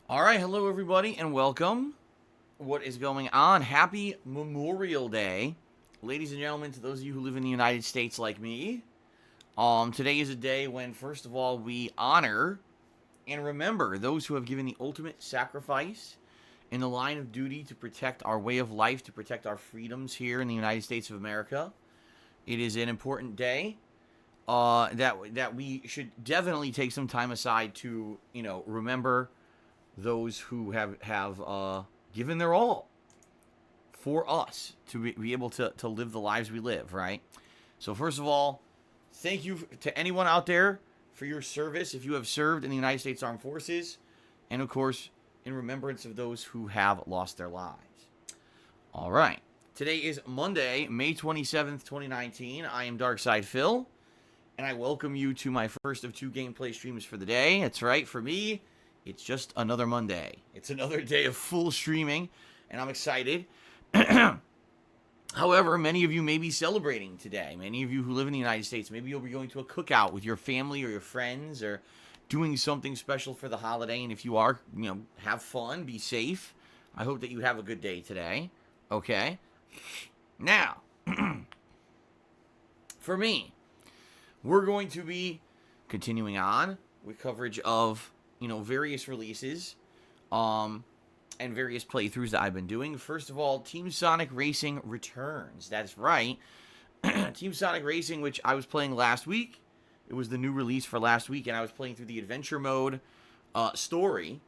All right, hello everybody and welcome. What is going on? Happy Memorial Day. Ladies and gentlemen, to those of you who live in the United States like me, today is a day when first of all we honor and remember those who have given the ultimate sacrifice in the line of duty to protect our way of life, to protect our freedoms here in the United States of America. It is an important day that we should definitely take some time aside to remember those who have given their all for us to be able to live the lives we live, right? So first of all, thank you to anyone out there for your service if you have served in the United States Armed Forces, and of course, in remembrance of those who have lost their lives. All right. Today is Monday, May 27th, 2019. I am Darkside Phil, and I welcome you to my first of two gameplay streams for the day. That's right, for me, it's just another Monday. It's another day of full streaming, and I'm excited. However, many of you may be celebrating today. Many of you who live in the United States, maybe you'll be going to a cookout with your family or your friends or doing something special for the holiday. And if you are, have fun, be safe. I hope that you have a good day today. Okay? Now, for me, we're going to be continuing on with coverage of various releases, and various playthroughs that I've been doing. First of all, Team Sonic Racing returns. That's right. Team Sonic Racing, which I was playing last week. It was the new release for last week, and I was playing through the adventure mode story.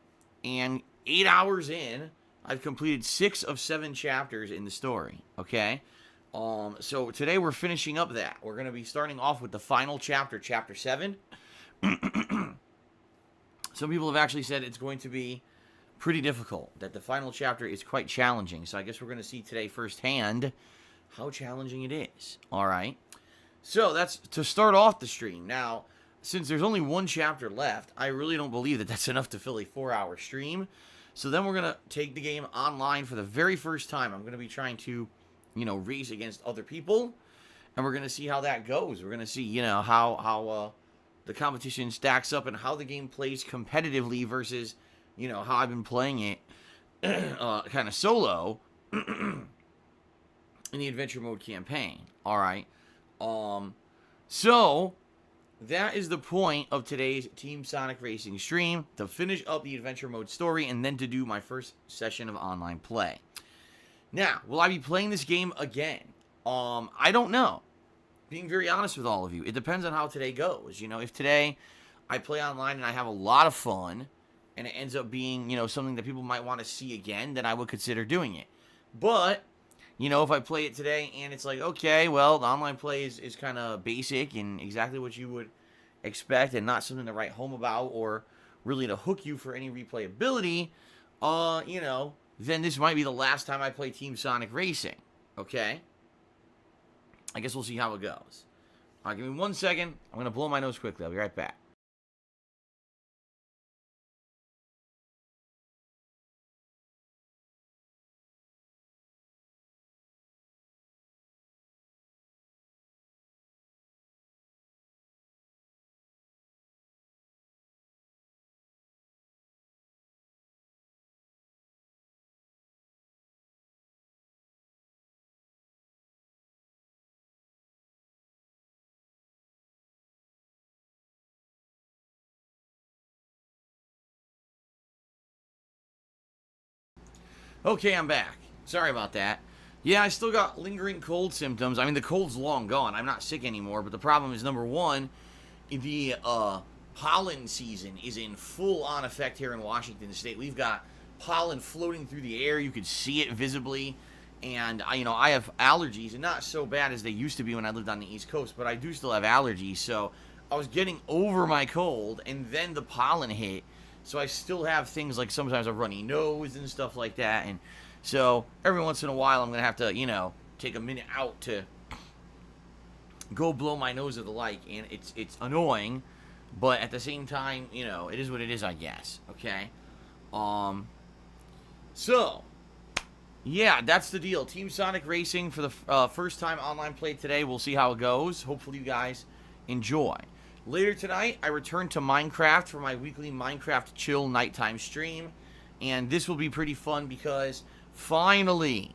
And 8 hours in, I've completed 6 of 7 chapters in the story. Okay? So today we're finishing up that. We're going to be starting off with the final chapter, Chapter 7. Some people have actually said it's going to be pretty difficult, that the final chapter is quite challenging. So I guess we're going to see today firsthand how challenging it is. All right. So that's to start off the stream. Now, since there's only one chapter left, I really don't believe that that's enough to fill a 4-hour stream. So then we're going to take the game online for the very first time. I'm going to be trying to, race against other people, and we're going to see how that goes. We're going to see, how the competition stacks up and how the game plays competitively versus, how I've been playing it kind of solo in the adventure mode campaign. All right. So that is the point of today's Team Sonic Racing stream, to finish up the adventure mode story and then to do my first session of online play. Now, will I be playing this game again? I don't know. Being very honest with all of you, it depends on how today goes. If today I play online and I have a lot of fun, and it ends up being, something that people might want to see again, then I would consider doing it. But, if I play it today and it's like, okay, well, the online play is kind of basic and exactly what you would expect and not something to write home about or really to hook you for any replayability, then this might be the last time I play Team Sonic Racing. Okay? I guess we'll see how it goes. All right, give me 1 second. I'm going to blow my nose quickly. I'll be right back. Okay, I'm back. Sorry about that. Yeah, I still got lingering cold symptoms. I mean, the cold's long gone. I'm not sick anymore, but the problem is, number one, the pollen season is in full-on effect here in Washington State. We've got pollen floating through the air. You could see it visibly. And, I have allergies, and not so bad as they used to be when I lived on the East Coast, but I do still have allergies. So I was getting over my cold, and then the pollen hit. So I still have things like sometimes a runny nose and stuff like that. And so every once in a while I'm going to have to, take a minute out to go blow my nose or the like. And it's annoying, but at the same time, it is what it is, I guess. Okay. So, yeah, that's the deal. Team Sonic Racing for the first time online play today. We'll see how it goes. Hopefully you guys enjoy. Later tonight, I return to Minecraft for my weekly Minecraft chill nighttime stream. And this will be pretty fun because finally,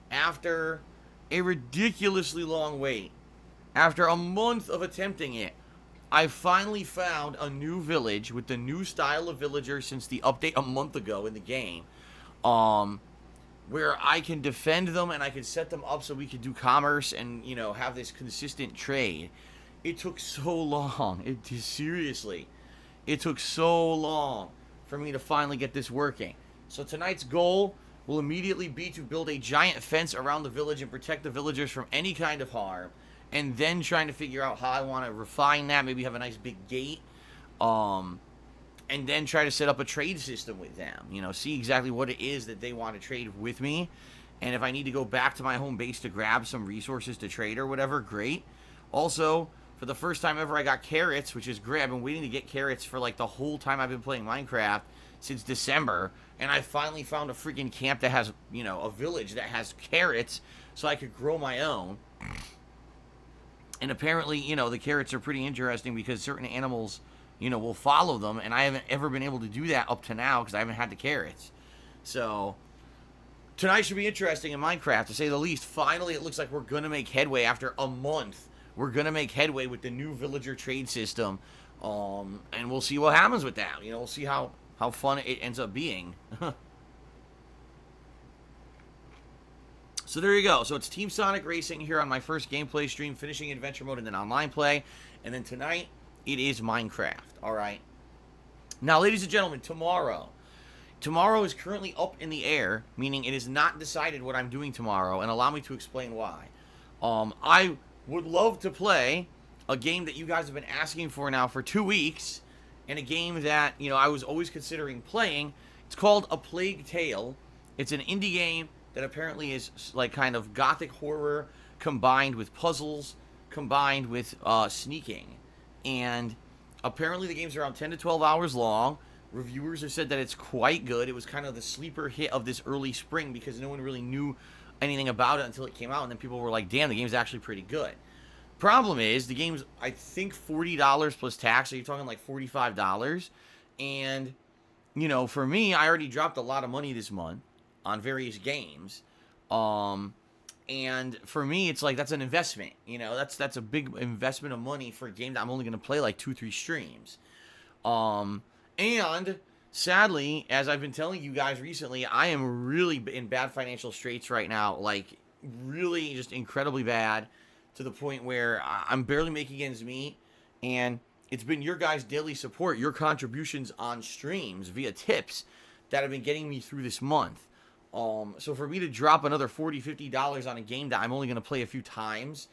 after a ridiculously long wait, after a month of attempting it, I finally found a new village with the new style of villager since the update a month ago in the game. Where I can defend them and I can set them up so we can do commerce and, have this consistent trade. It took so long. Seriously. It took so long for me to finally get this working. So tonight's goal will immediately be to build a giant fence around the village and protect the villagers from any kind of harm. And then trying to figure out how I want to refine that. Maybe have a nice big gate. And then try to set up a trade system with them. See exactly what it is that they want to trade with me. And if I need to go back to my home base to grab some resources to trade or whatever, great. Also, for the first time ever, I got carrots, which is great. I've been waiting to get carrots for like the whole time I've been playing Minecraft since December. And I finally found a freaking camp that has, a village that has carrots so I could grow my own. And apparently, the carrots are pretty interesting because certain animals, will follow them. And I haven't ever been able to do that up to now because I haven't had the carrots. So, tonight should be interesting in Minecraft, to say the least. Finally, it looks like we're going to make headway after a month. We're going to make headway with the new villager trade system. And we'll see what happens with that. We'll see how fun it ends up being. So there you go. So it's Team Sonic Racing here on my first gameplay stream, finishing adventure mode and then online play. And then tonight, it is Minecraft. All right. Now, ladies and gentlemen, tomorrow is currently up in the air, meaning it is not decided what I'm doing tomorrow, and allow me to explain why. I would love to play a game that you guys have been asking for now for 2 weeks, and a game that, I was always considering playing. It's called A Plague Tale. It's an indie game that apparently is like kind of gothic horror combined with puzzles, combined with sneaking. And apparently the game's around 10 to 12 hours long. Reviewers have said that it's quite good. It was kind of the sleeper hit of this early spring because no one really knew anything about it until it came out. And then people were like, damn, the game's actually pretty good. Problem is, the game's, I think, $40 plus tax. So you're talking like $45. And, for me, I already dropped a lot of money this month on various games. And for me, it's like, that's an investment. That's a big investment of money for a game that I'm only going to play like 2-3 streams. And sadly, as I've been telling you guys recently, I am really in bad financial straits right now. Like, really just incredibly bad, to the point where I'm barely making ends meet. And it's been your guys' daily support, your contributions on streams via tips, that have been getting me through this month. So for me to drop another $40, $50 on a game that I'm only going to play a few times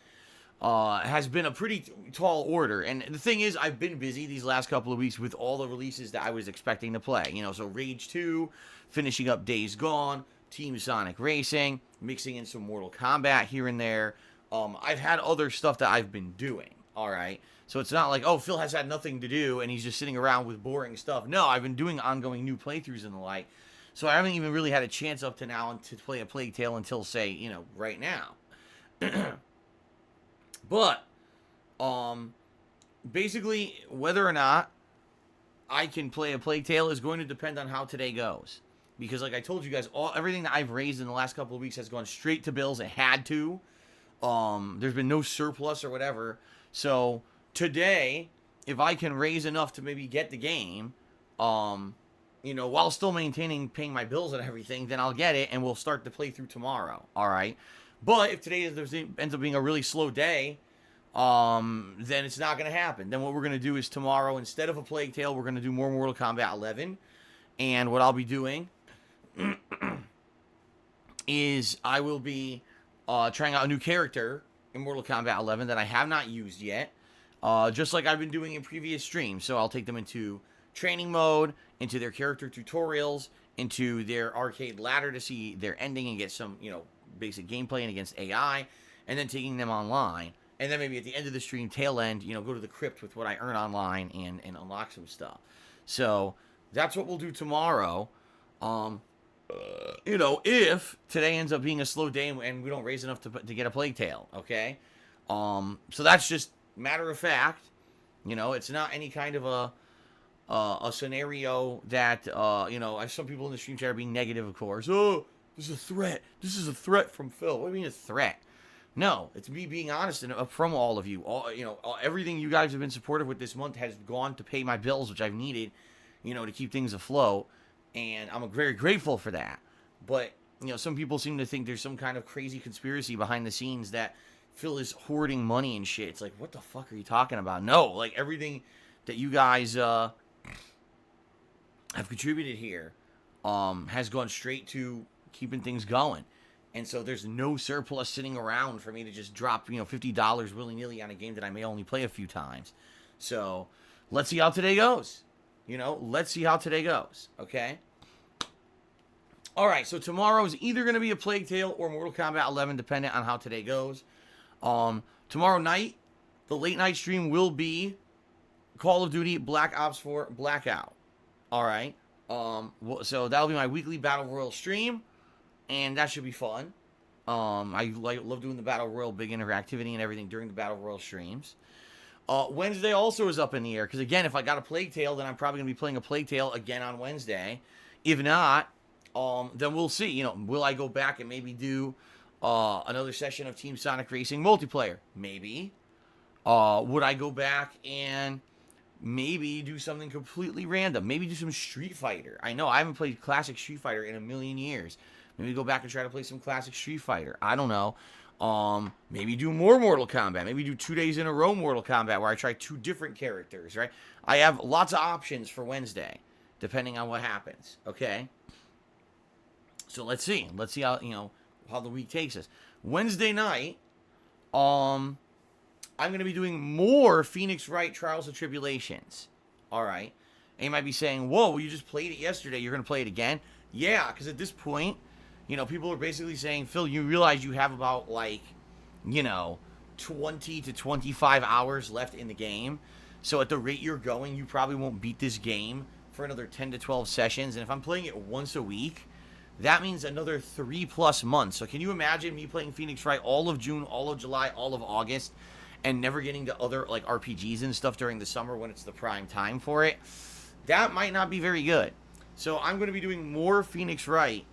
has been a pretty tall order. And the thing is, I've been busy these last couple of weeks with all the releases that I was expecting to play. So Rage 2, finishing up Days Gone, Team Sonic Racing, mixing in some Mortal Kombat here and there. I've had other stuff that I've been doing, all right? So it's not like, oh, Phil has had nothing to do and he's just sitting around with boring stuff. No, I've been doing ongoing new playthroughs and the like. So I haven't even really had a chance up to now to play A Plague Tale until, say, right now. But, basically, whether or not I can play A Plague Tale is going to depend on how today goes. Because, like I told you guys, everything that I've raised in the last couple of weeks has gone straight to bills. It had to. There's been no surplus or whatever. So, today, if I can raise enough to maybe get the game, while still maintaining paying my bills and everything, then I'll get it and we'll start the playthrough tomorrow. All right. But if today ends up being a really slow day, then it's not going to happen. Then what we're going to do is tomorrow, instead of A Plague Tale, we're going to do more Mortal Kombat 11. And what I'll be doing is I will be trying out a new character in Mortal Kombat 11 that I have not used yet, just like I've been doing in previous streams. So I'll take them into training mode, into their character tutorials, into their arcade ladder to see their ending and get some, basic gameplay and against AI, and then taking them online. And then maybe at the end of the stream, tail end, go to the crypt with what I earn online and unlock some stuff. So that's what we'll do tomorrow. If today ends up being a slow day and we don't raise enough to get A Plague Tale, okay? So that's just matter of fact. It's not any kind of a scenario that, some people in the stream chat are being negative, of course. Oh, this is a threat. This is a threat from Phil. What do you mean a threat? No, it's me being honest and from all of you. Everything you guys have been supportive with this month has gone to pay my bills, which I've needed, to keep things afloat. And I'm very grateful for that. But, some people seem to think there's some kind of crazy conspiracy behind the scenes that Phil is hoarding money and shit. It's like, what the fuck are you talking about? No, like everything that you guys have contributed here has gone straight to keeping things going. And so there's no surplus sitting around for me to just drop, $50 willy-nilly on a game that I may only play a few times. So let's see how today goes. Let's see how today goes. Okay? All right, so tomorrow is either going to be a Plague Tale or Mortal Kombat 11, depending on how today goes. Tomorrow night, the late night stream will be Call of Duty Black Ops 4 Blackout. All right? So that'll be my weekly Battle Royale stream. And that should be fun. I love doing the Battle Royale, big interactivity and everything during the Battle Royale streams. Wednesday also is up in the air. Because, again, if I got a Plague Tale, then I'm probably going to be playing a Plague Tale again on Wednesday. If not, then we'll see. Will I go back and maybe do another session of Team Sonic Racing multiplayer? Maybe. Would I go back and maybe do something completely random? Maybe do some Street Fighter. I know I haven't played classic Street Fighter in a million years. Maybe go back and try to play some classic Street Fighter. I don't know. Maybe do more Mortal Kombat. Maybe do 2 days in a row Mortal Kombat where I try 2 different characters, right? I have lots of options for Wednesday, depending on what happens, okay? So let's see. Let's see how, how the week takes us. Wednesday night, I'm going to be doing more Phoenix Wright Trials and Tribulations. All right. And you might be saying, whoa, you just played it yesterday. You're going to play it again? Yeah, because at this point, people are basically saying, Phil, you realize you have about, 20 to 25 hours left in the game. So at the rate you're going, you probably won't beat this game for another 10 to 12 sessions. And if I'm playing it once a week, that means another 3+ months. So can you imagine me playing Phoenix Wright all of June, all of July, all of August, and never getting to other, RPGs and stuff during the summer when it's the prime time for it? That might not be very good. So I'm going to be doing more Phoenix Wright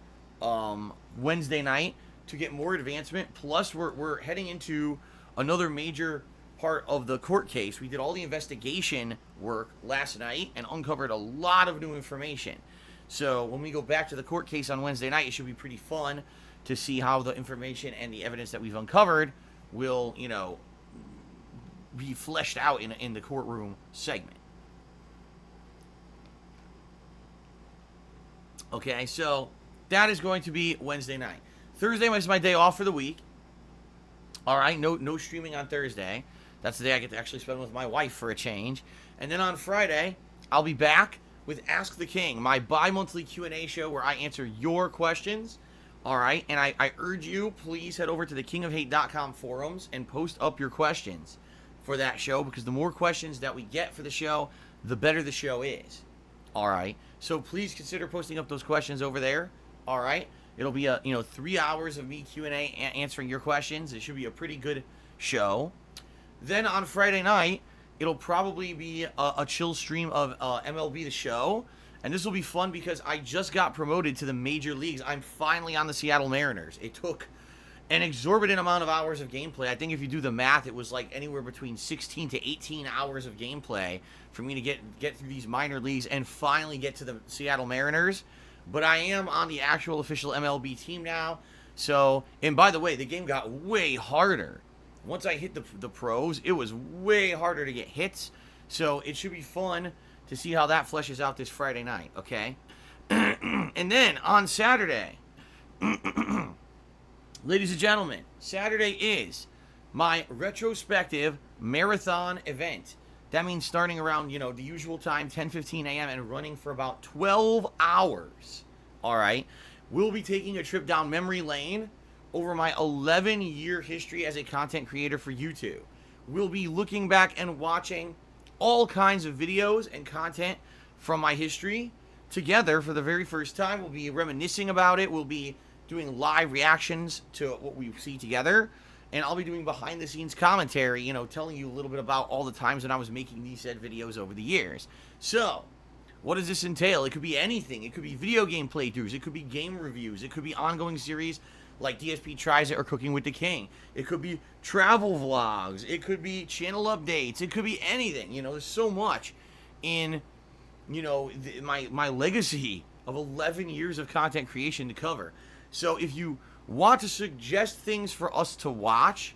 Wednesday night to get more advancement. Plus, we're heading into another major part of the court case. We did all the investigation work last night and uncovered a lot of new information. So when we go back to the court case on Wednesday night, it should be pretty fun to see how the information and the evidence that we've uncovered will, be fleshed out in the courtroom segment. Okay, so that is going to be Wednesday night. Thursday is my day off for the week. All right, no streaming on Thursday. That's the day I get to actually spend with my wife for a change. And then on Friday, I'll be back with Ask the King, my bi-monthly Q&A show where I answer your questions. All right, and I urge you, please head over to the kingofhate.com forums and post up your questions for that show, because the more questions that we get for the show, the better the show is. All right, so please consider posting up those questions over there. All right, it'll be 3 hours of me Q&A answering your questions. It should be a pretty good show. Then on Friday night, it'll probably be a chill stream of MLB The Show. And this will be fun because I just got promoted to the major leagues. I'm finally on the Seattle Mariners. It took an exorbitant amount of hours of gameplay. I think if you do the math, it was like anywhere between 16 to 18 hours of gameplay for me to get through these minor leagues and finally get to the Seattle Mariners. But I am on the actual official MLB team now. So, and by the way, the game got way harder. Once I hit the pros, it was way harder to get hits. So it should be fun to see how that fleshes out this Friday night, okay? And then on Saturday, ladies and gentlemen, Saturday is my retrospective marathon event. That means starting around, the usual time, 10:15 a.m. and running for about 12 hours, all right? We'll be taking a trip down memory lane over my 11-year history as a content creator for YouTube. We'll be looking back and watching all kinds of videos and content from my history together for the very first time. We'll be reminiscing about it. We'll be doing live reactions to what we see together. And I'll be doing behind-the-scenes commentary, telling you a little bit about all the times when I was making these said videos over the years. So, what does this entail? It could be anything. It could be video game playthroughs. It could be game reviews. It could be ongoing series like DSP Tries It or Cooking with the King. It could be travel vlogs. It could be channel updates. It could be anything. You know, there's so much in, you know, my legacy of 11 years of content creation to cover. So if you want to suggest things for us to watch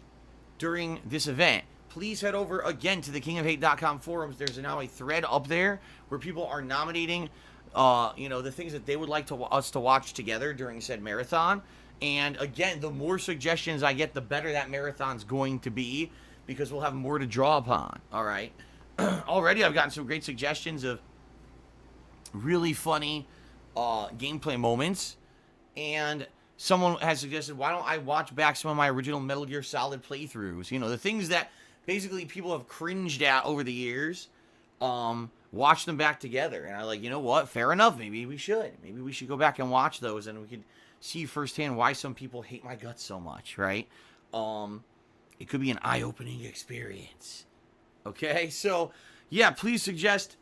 during this event, please head over again to the kingofhate.com forums. There's now a thread up there where people are nominating, you know, the things that they would like us to watch together during said marathon. And again, the more suggestions I get, the better that marathon's going to be, because we'll have more to draw upon. All right. Already I've gotten some great suggestions of really funny gameplay moments, and someone has suggested, why don't I watch back some of my original Metal Gear Solid playthroughs? You know, the things that basically people have cringed at over the years, watch them back together. And I'm like, you know what? Fair enough. Maybe we should. Maybe we should go back and watch those, and we could see firsthand why some people hate my guts so much, right? It could be an eye-opening experience. Okay? So, yeah, please suggest,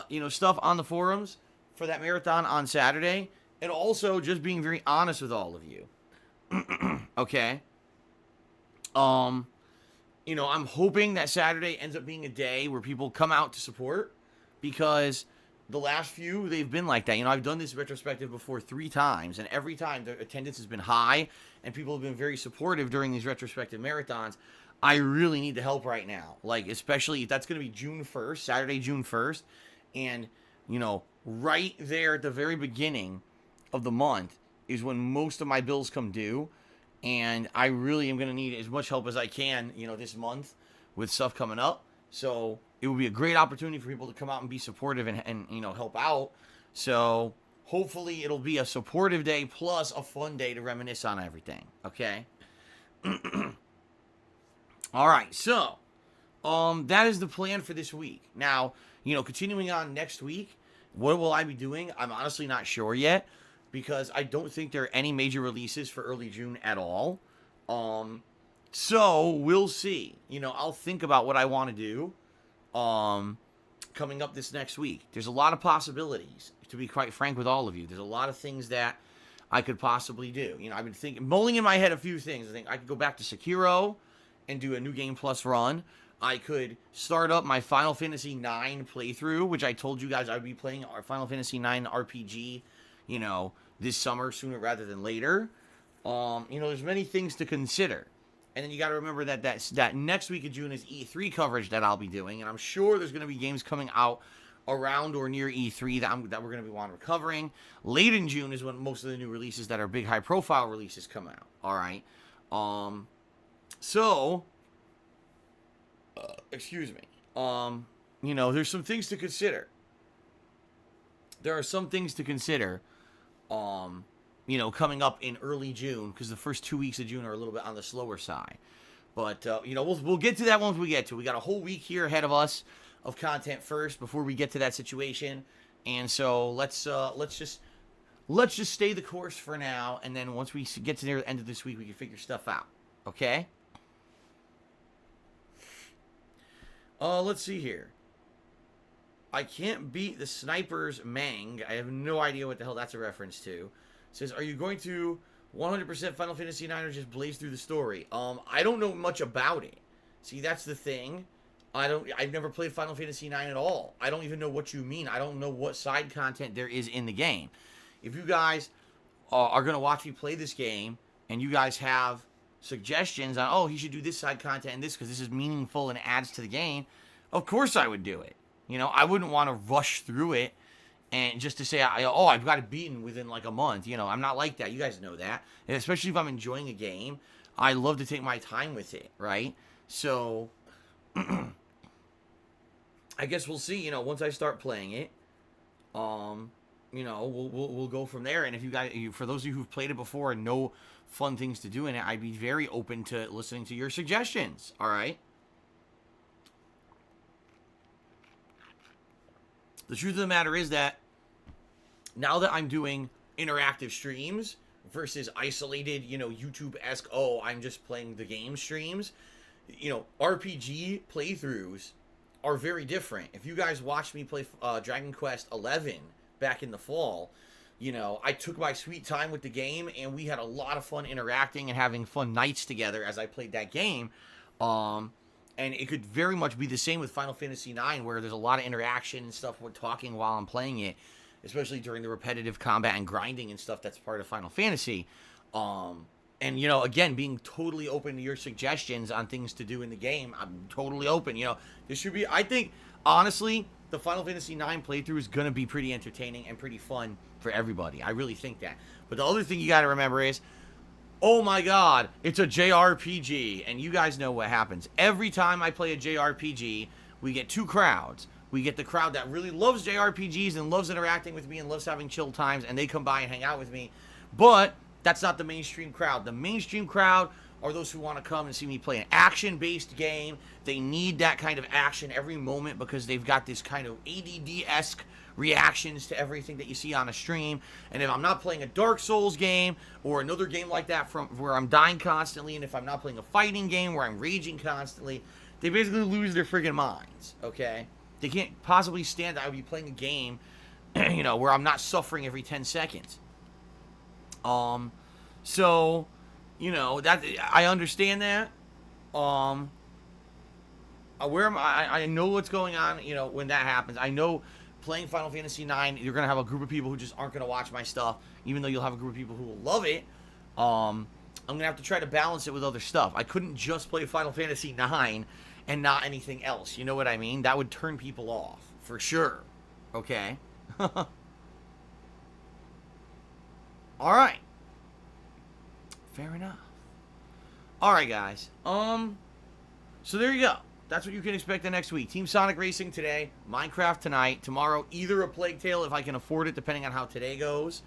you know, stuff on the forums for that marathon on Saturday. And also just being very honest with all of you. Okay? You know, I'm hoping that Saturday ends up being a day where people come out to support, because the last few, they've been like that. You know, I've done this retrospective before 3 times, and every time the attendance has been high, and people have been very supportive during these retrospective marathons. I really need the help right now. Like, especially, that's going to be June 1st, Saturday, June 1st. And, you know, right there at the very beginning of the month is when most of my bills come due. And I really am going to need as much help as I can, you know, this month with stuff coming up. So it will be a great opportunity for people to come out and be supportive and you know, help out. So hopefully it'll be a supportive day plus a fun day to reminisce on everything. Okay? All right. So, that is the plan for this week. Now, you know, continuing on next week, what will I be doing? I'm honestly not sure yet, because I don't think there are any major releases for early June at all. So we'll see. You know, I'll think about what I want to do coming up this next week. There's a lot of possibilities, to be quite frank with all of you. There's a lot of things that I could possibly do. You know, I've been mulling in my head a few things. I think I could go back to Sekiro and do a New Game Plus run. I could start up my Final Fantasy IX playthrough, which I told you guys I'd be playing our Final Fantasy IX RPG, you know, this summer sooner rather than later. You know, there's many things to consider. And then you got to remember that next week of June is E3 coverage that I'll be doing, and I'm sure there's going to be games coming out around or near E3 that we're going to be wanting to covering. Late in June is when most of the new releases that are big high-profile releases come out. All right. So, excuse me. You know, there's some things to consider. There are some things to consider. You know, coming up in early June, because the first 2 weeks of June are a little bit on the slower side. But, you know, we'll get to that once we get to it. We got a whole week here ahead of us of content first before we get to that situation. And so let's just stay the course for now. And then once we get to the end of this week, we can figure stuff out. Okay? Let's see here. I can't beat the Sniper's Mang. I have no idea what the hell that's a reference to. It says, are you going to 100% Final Fantasy IX or just blaze through the story? I don't know much about it. See, that's the thing. I've never played Final Fantasy IX at all. I don't even know what you mean. I don't know what side content there is in the game. If you guys are going to watch me play this game, and you guys have suggestions on, oh, he should do this side content and this because this is meaningful and adds to the game, of course I would do it. You know, I wouldn't want to rush through it and just to say, I've got it beaten within like a month. You know, I'm not like that. You guys know that. And especially if I'm enjoying a game, I love to take my time with it, right? So, I guess we'll see, you know, once I start playing it. You know, we'll go from there. And if you guys, for those of you who've played it before and know fun things to do in it, I'd be very open to listening to your suggestions, all right? The truth of the matter is that now that I'm doing interactive streams versus isolated, you know, YouTube-esque, I'm just playing the game streams, you know, RPG playthroughs are very different. If you guys watched me play Dragon Quest 11 back in the fall, I took my sweet time with the game, and we had a lot of fun interacting and having fun nights together as I played that game. And it could very much be the same with Final Fantasy IX, where there's a lot of interaction and stuff. We're talking while I'm playing it, especially during the repetitive combat and grinding and stuff that's part of Final Fantasy. And, again, being totally open to your suggestions on things to do in the game. I'm totally open. This should be, I think, honestly, the Final Fantasy IX playthrough is going to be pretty entertaining and pretty fun for everybody. I really think that. But the other thing you got to remember is, oh my god, it's a JRPG. And you guys know what happens. Every time I play a JRPG, we get two crowds. We get the crowd that really loves JRPGs and loves interacting with me and loves having chill times, and they come by and hang out with me. But that's not the mainstream crowd. The mainstream crowd are those who want to come and see me play an action-based game. They need that kind of action every moment because they've got this kind of ADD-esque reactions to everything that you see on a stream. And if I'm not playing a Dark Souls game or another game like that from where I'm dying constantly, and if I'm not playing a fighting game where I'm raging constantly, they basically lose their friggin' minds, okay? They can't possibly stand that I would be playing a game, where I'm not suffering every 10 seconds. So, that I understand that. I know what's going on, when that happens. I know playing Final Fantasy IX, you're going to have a group of people who just aren't going to watch my stuff, even though you'll have a group of people who will love it. I'm going to have to try to balance it with other stuff. I couldn't just play Final Fantasy IX and not anything else. You know what I mean? That would turn people off, for sure. Okay? All right. Fair enough. All right, guys. So there you go. That's what you can expect the next week. Team Sonic Racing today, Minecraft tonight, tomorrow either a Plague Tale if I can afford it, depending on how today goes,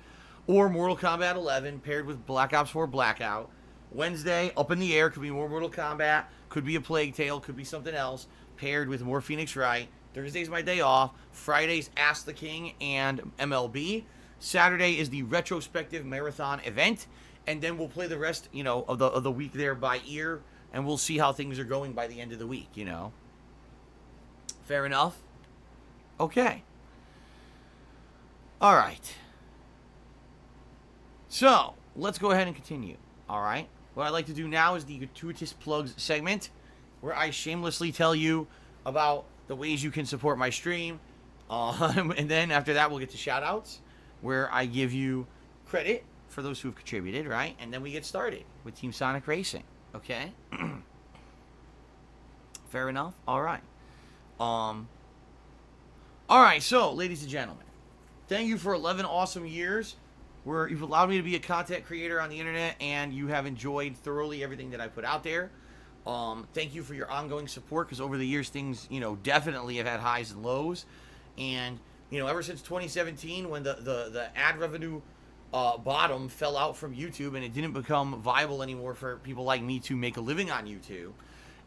or Mortal Kombat 11 paired with Black Ops 4 Blackout. Wednesday, up in the air, could be more Mortal Kombat, could be a Plague Tale, could be something else, paired with more Phoenix Wright. Thursday's my day off. Friday's Ask the King and MLB. Saturday is the retrospective marathon event, and then we'll play the rest, of the week there by ear, and we'll see how things are going by the end of the week, Fair enough? Okay. All right. So, let's go ahead and continue. All right? What I'd like to do now is the gratuitous plugs segment, where I shamelessly tell you about the ways you can support my stream. And then after that, we'll get to shout-outs, where I give you credit for those who have contributed, right? And then we get started with Team Sonic Racing. Okay? Fair enough? All right. All right, so, ladies and gentlemen, thank you for 11 awesome years where you've allowed me to be a content creator on the internet and you have enjoyed thoroughly everything that I put out there. Thank you for your ongoing support, because over the years, things, definitely have had highs and lows. And, ever since 2017, when the ad revenue bottom fell out from YouTube and it didn't become viable anymore for people like me to make a living on YouTube,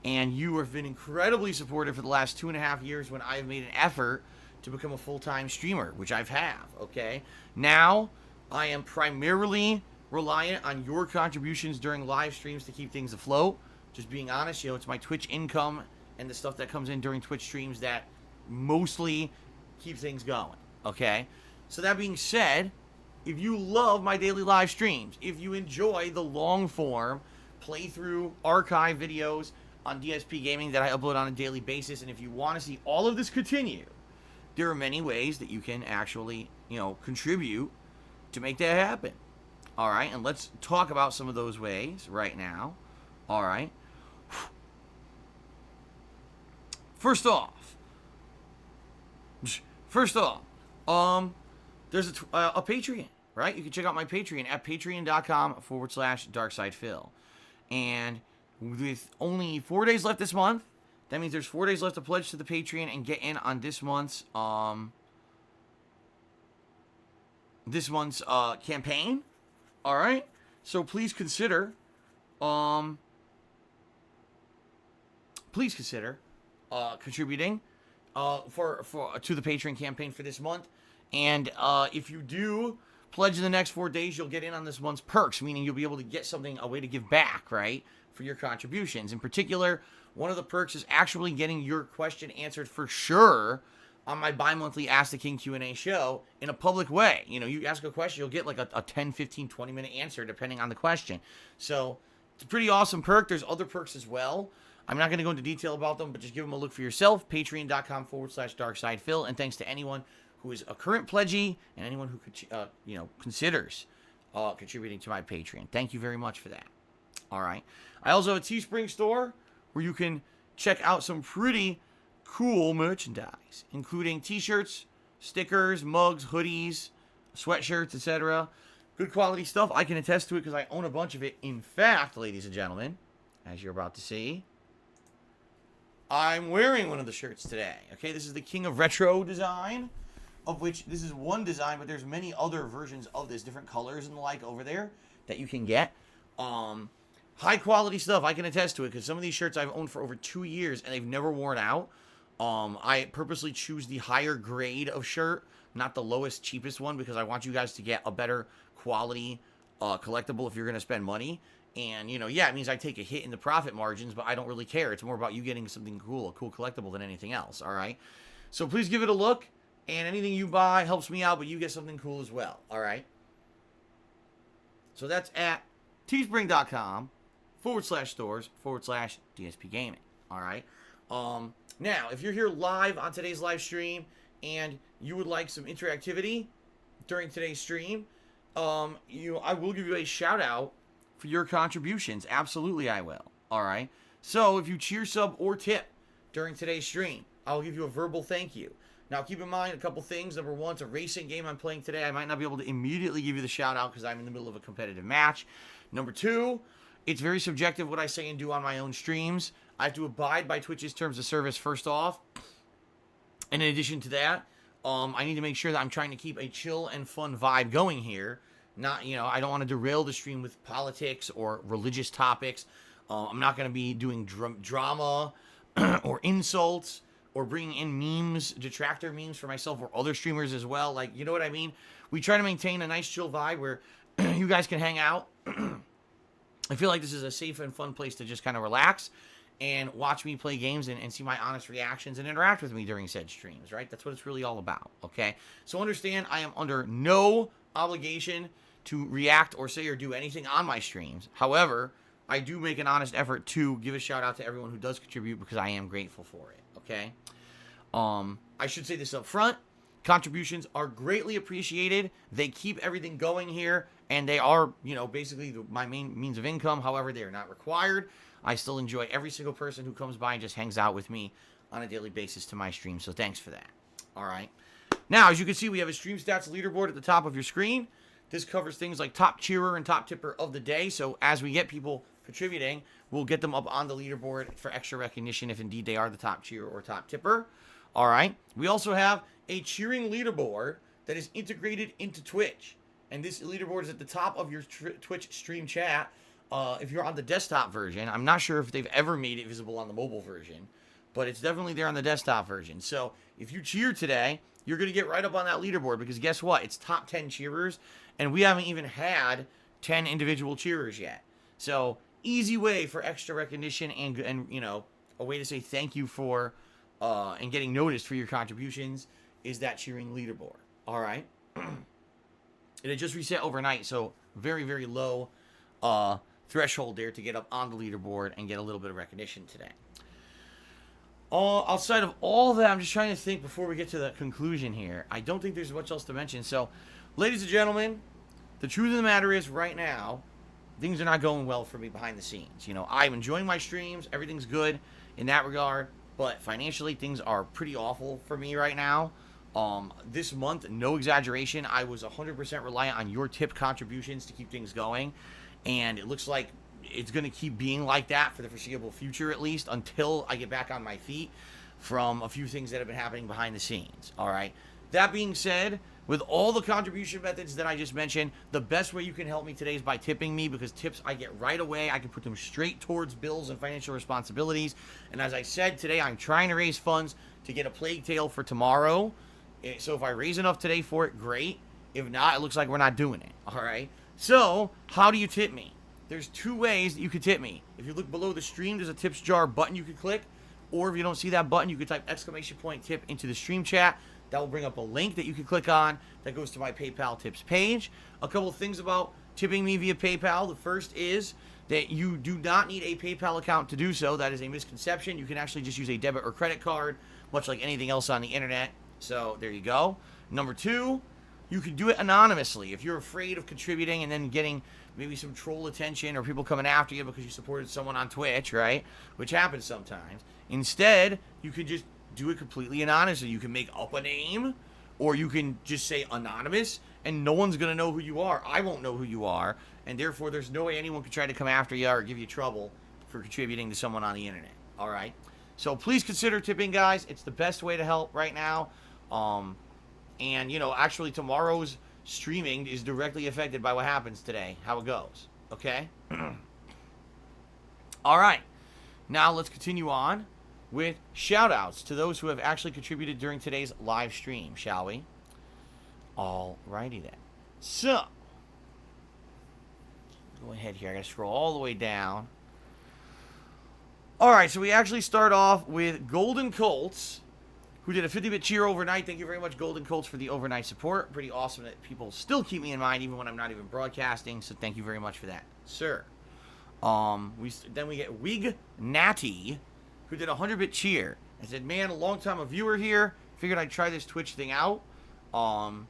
and you have been incredibly supportive for the last 2.5 years when I've made an effort to become a full-time streamer, which I've okay? Now, I am primarily reliant on your contributions during live streams to keep things afloat. Just being honest, it's my Twitch income and the stuff that comes in during Twitch streams that mostly keep things going, okay? So that being said, if you love my daily live streams, if you enjoy the long-form playthrough archive videos on DSPGaming that I upload on a daily basis, and if you want to see all of this continue, there are many ways that you can actually, contribute to make that happen. All right, and let's talk about some of those ways right now. All right. First off, there's a Patreon, right? You can check out my Patreon at patreon.com/DarksidePhil. And with only 4 days left this month, that means there's 4 days left to pledge to the Patreon and get in on this month's campaign. All right? So please consider contributing to the Patreon campaign for this month. And if you do pledge in the next 4 days, you'll get in on this month's perks, meaning you'll be able to get a way to give back, right, for your contributions. In particular, one of the perks is actually getting your question answered for sure on my bi-monthly Ask the King Q&A show in a public way. You know, you ask a question, you'll get like a 10, 15, 20-minute answer depending on the question. So it's a pretty awesome perk. There's other perks as well. I'm not going to go into detail about them, but just give them a look for yourself. Patreon.com/DarkSidePhil. And thanks to anyone who is a current pledgee and anyone who could, considers contributing to my Patreon. Thank you very much for that. All right. I also have a Teespring store where you can check out some pretty cool merchandise, including t-shirts, stickers, mugs, hoodies, sweatshirts, etc. Good quality stuff. I can attest to it because I own a bunch of it. In fact, ladies and gentlemen, as you're about to see, I'm wearing one of the shirts today. Okay, this is the King of Retro design, of which this is one design, but there's many other versions of this, different colors and the like over there that you can get. High quality stuff. I can attest to it because some of these shirts I've owned for over 2 years and they've never worn out. I purposely choose the higher grade of shirt, not the lowest, cheapest one, because I want you guys to get a better quality collectible if you're going to spend money. And, it means I take a hit in the profit margins, but I don't really care. It's more about you getting something cool, a cool collectible than anything else, all right? So please give it a look, and anything you buy helps me out, but you get something cool as well, all right? So that's at teespring.com/stores/DSPGaming, all right? Now, if you're here live on today's live stream and you would like some interactivity during today's stream, I will give you a shout out for your contributions. Absolutely, I will. All right. So if you cheer, sub, or tip during today's stream, I'll give you a verbal thank you. Now, keep in mind a couple things. Number one, it's a racing game I'm playing today. I might not be able to immediately give you the shout out because I'm in the middle of a competitive match. Number two, it's very subjective what I say and do on my own streams. I have to abide by Twitch's terms of service first off. And in addition to that, I need to make sure that I'm trying to keep a chill and fun vibe going here. Not, I don't want to derail the stream with politics or religious topics. I'm not going to be doing drama or insults or bringing in memes, detractor memes for myself or other streamers as well. Like, you know what I mean? We try to maintain a nice chill vibe where you guys can hang out. I feel like this is a safe and fun place to just kind of relax and watch me play games and see my honest reactions and interact with me during said streams, right? That's what it's really all about, okay? So understand, I am under no obligation to react or say or do anything on my streams. However, I do make an honest effort to give a shout out to everyone who does contribute because I am grateful for it, okay? I should say this up front. Contributions are greatly appreciated. They keep everything going here, and they are, basically my main means of income. However, they are not required. I still enjoy every single person who comes by and just hangs out with me on a daily basis to my stream, so thanks for that. All right. Now, as you can see, we have a stream stats leaderboard at the top of your screen. This covers things like top cheerer and top tipper of the day, so as we get people contributing, we'll get them up on the leaderboard for extra recognition if indeed they are the top cheerer or top tipper. All right. We also have a cheering leaderboard that is integrated into Twitch, and this leaderboard is at the top of your Twitch stream chat. If you're on the desktop version, I'm not sure if they've ever made it visible on the mobile version, but it's definitely there on the desktop version. So if you cheer today, you're going to get right up on that leaderboard because guess what? It's top 10 cheerers, and we haven't even had 10 individual cheerers yet. So easy way for extra recognition and a way to say thank you for and getting noticed for your contributions is that cheering leaderboard. All right. It had just reset overnight, so very, very low threshold there to get up on the leaderboard and get a little bit of recognition today. Outside of all that, I'm just trying to think before we get to the conclusion here. I don't think there's much else to mention. So, ladies and gentlemen, the truth of the matter is right now, things are not going well for me behind the scenes. I'm enjoying my streams. Everything's good in that regard. But financially, things are pretty awful for me right now. This month, no exaggeration, I was 100% reliant on your tip contributions to keep things going. And it looks like it's going to keep being like that for the foreseeable future, at least, until I get back on my feet from a few things that have been happening behind the scenes. All right. That being said, with all the contribution methods that I just mentioned, the best way you can help me today is by tipping me, because tips I get right away. I can put them straight towards bills and financial responsibilities. And as I said, today I'm trying to raise funds to get a Plague Tale for tomorrow. So if I raise enough today for it, great. If not, it looks like we're not doing it. All right. So how do you tip me? there's two ways that you could tip me. If you look below the stream, there's a tips jar button you could click. Or if you don't see that button, you could type !tip into the stream chat. That will bring up a link that you can click on that goes to my PayPal tips page. A couple of things about tipping me via PayPal. The first is that you do not need a PayPal account to do so. That is a misconception. You can actually just use a debit or credit card, much like anything else on the internet. So there you go. Number two, you can do it anonymously. If you're afraid of contributing and then getting maybe some troll attention or people coming after you because you supported someone on Twitch, right? Which happens sometimes. Instead, you can just do it completely anonymously. You can make up a name, or you can just say anonymous, and no one's going to know who you are. I won't know who you are, and therefore there's no way anyone can try to come after you or give you trouble for contributing to someone on the internet. All right? So please consider tipping, guys. It's the best way to help right now. And, you know, actually tomorrow's streaming is directly affected by what happens today, how it goes. Okay? All right. Now let's continue on with shout-outs to those who have actually contributed during today's live stream, shall we? Alrighty then. So, go ahead here. I gotta scroll all the way down. Alright, so we actually start off with Golden Colts, who did a 50-bit cheer overnight. Thank you very much, Golden Colts, for the overnight support. Pretty awesome that people still keep me in mind even when I'm not even broadcasting, so thank you very much for that, sir. Then we get Wig Natty, who did a 100-bit cheer. I said, man, a long time a viewer here. Figured I'd try this Twitch thing out. Alright,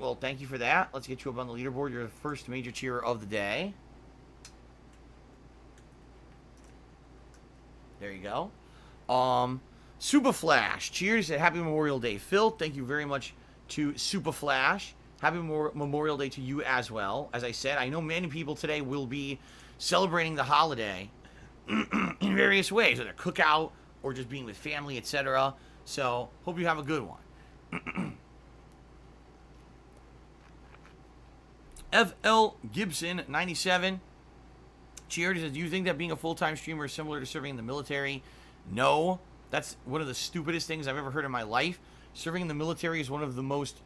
well, thank you for that. Let's get you up on the leaderboard. You're the first major cheerer of the day. There you go. Super Flash, cheers and Happy Memorial Day. Phil, thank you very much to Super Flash. Happy Memorial Day to you as well. As I said, I know many people today will be celebrating the holiday in various ways, whether cookout or just being with family, etc. So, hope you have a good one. FL Gibson 97 cheered. He says, do you think that being a full-time streamer is similar to serving in the military? No. That's one of the stupidest things I've ever heard in my life. Serving in the military is one of the most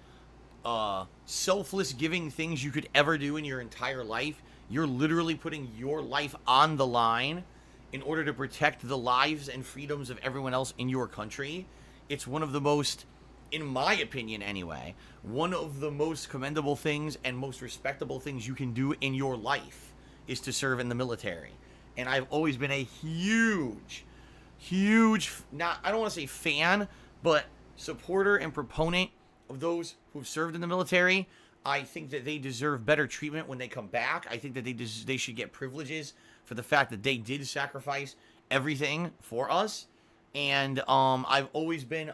selfless giving things you could ever do in your entire life. You're literally putting your life on the line in order to protect the lives and freedoms of everyone else in your country. It's one of the most, in my opinion anyway, one of the most commendable things and most respectable things you can do in your life is to serve in the military. And I've always been a huge, not, I don't want to say fan, but supporter and proponent of those who've served in the military. I think that they deserve better treatment when they come back. I think that they should get privileges for the fact that they did sacrifice everything for us. And I've always been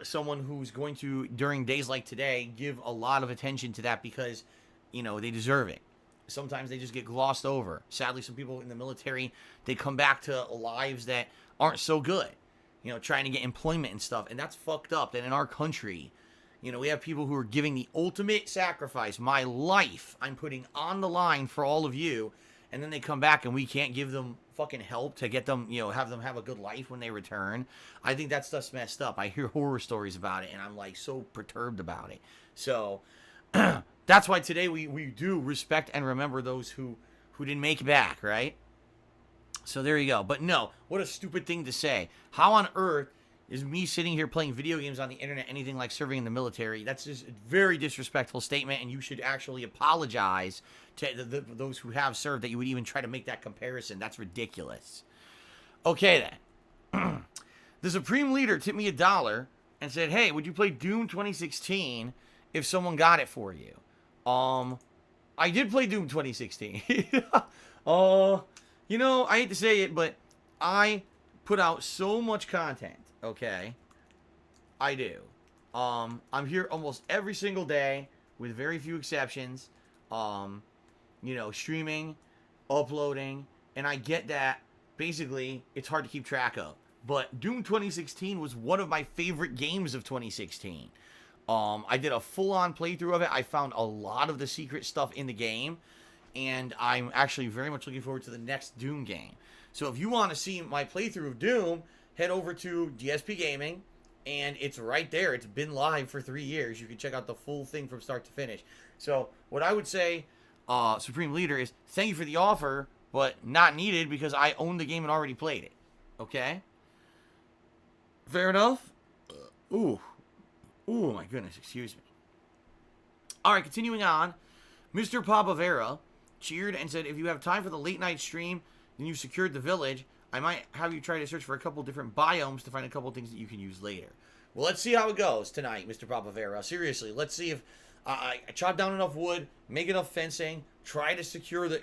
someone who's going to, during days like today, give a lot of attention to that because, they deserve it. Sometimes they just get glossed over. Sadly, some people in the military, they come back to lives that aren't so good, trying to get employment and stuff. And that's fucked up. That in our country, we have people who are giving the ultimate sacrifice. My life, I'm putting on the line for all of you. And then they come back and we can't give them fucking help to get them, have them have a good life when they return. I think that stuff's messed up. I hear horror stories about it and I'm like so perturbed about it. So that's why today we do respect and remember those who didn't make it back, right? So there you go. But no, what a stupid thing to say. How on earth is me sitting here playing video games on the internet anything like serving in the military? That's just a very disrespectful statement, and you should actually apologize to those who have served that you would even try to make that comparison. That's ridiculous. Okay, then. The Supreme Leader tipped me $1 and said, hey, would you play Doom 2016 if someone got it for you? I did play Doom 2016. I hate to say it, but I put out so much content, okay? I do. I'm here almost every single day, with very few exceptions. Streaming, uploading, and I get that, basically, it's hard to keep track of. But Doom 2016 was one of my favorite games of 2016. I did a full-on playthrough of it. I found a lot of the secret stuff in the game, and I'm actually very much looking forward to the next Doom game. So if you want to see my playthrough of Doom, head over to DSPGaming, and it's right there. It's been live for 3 years. You can check out the full thing from start to finish. So what I would say, Supreme Leader is, thank you for the offer, but not needed because I own the game and already played it. Okay? Fair enough? Ooh, my goodness, excuse me. Alright, continuing on. Mr. Papavera cheered and said, if you have time for the late night stream, then you've secured the village, I might have you try to search for a couple different biomes to find a couple things that you can use later. Well, let's see how it goes tonight, Mr. Papavera. Seriously, let's see if I chop down enough wood, make enough fencing, try to secure the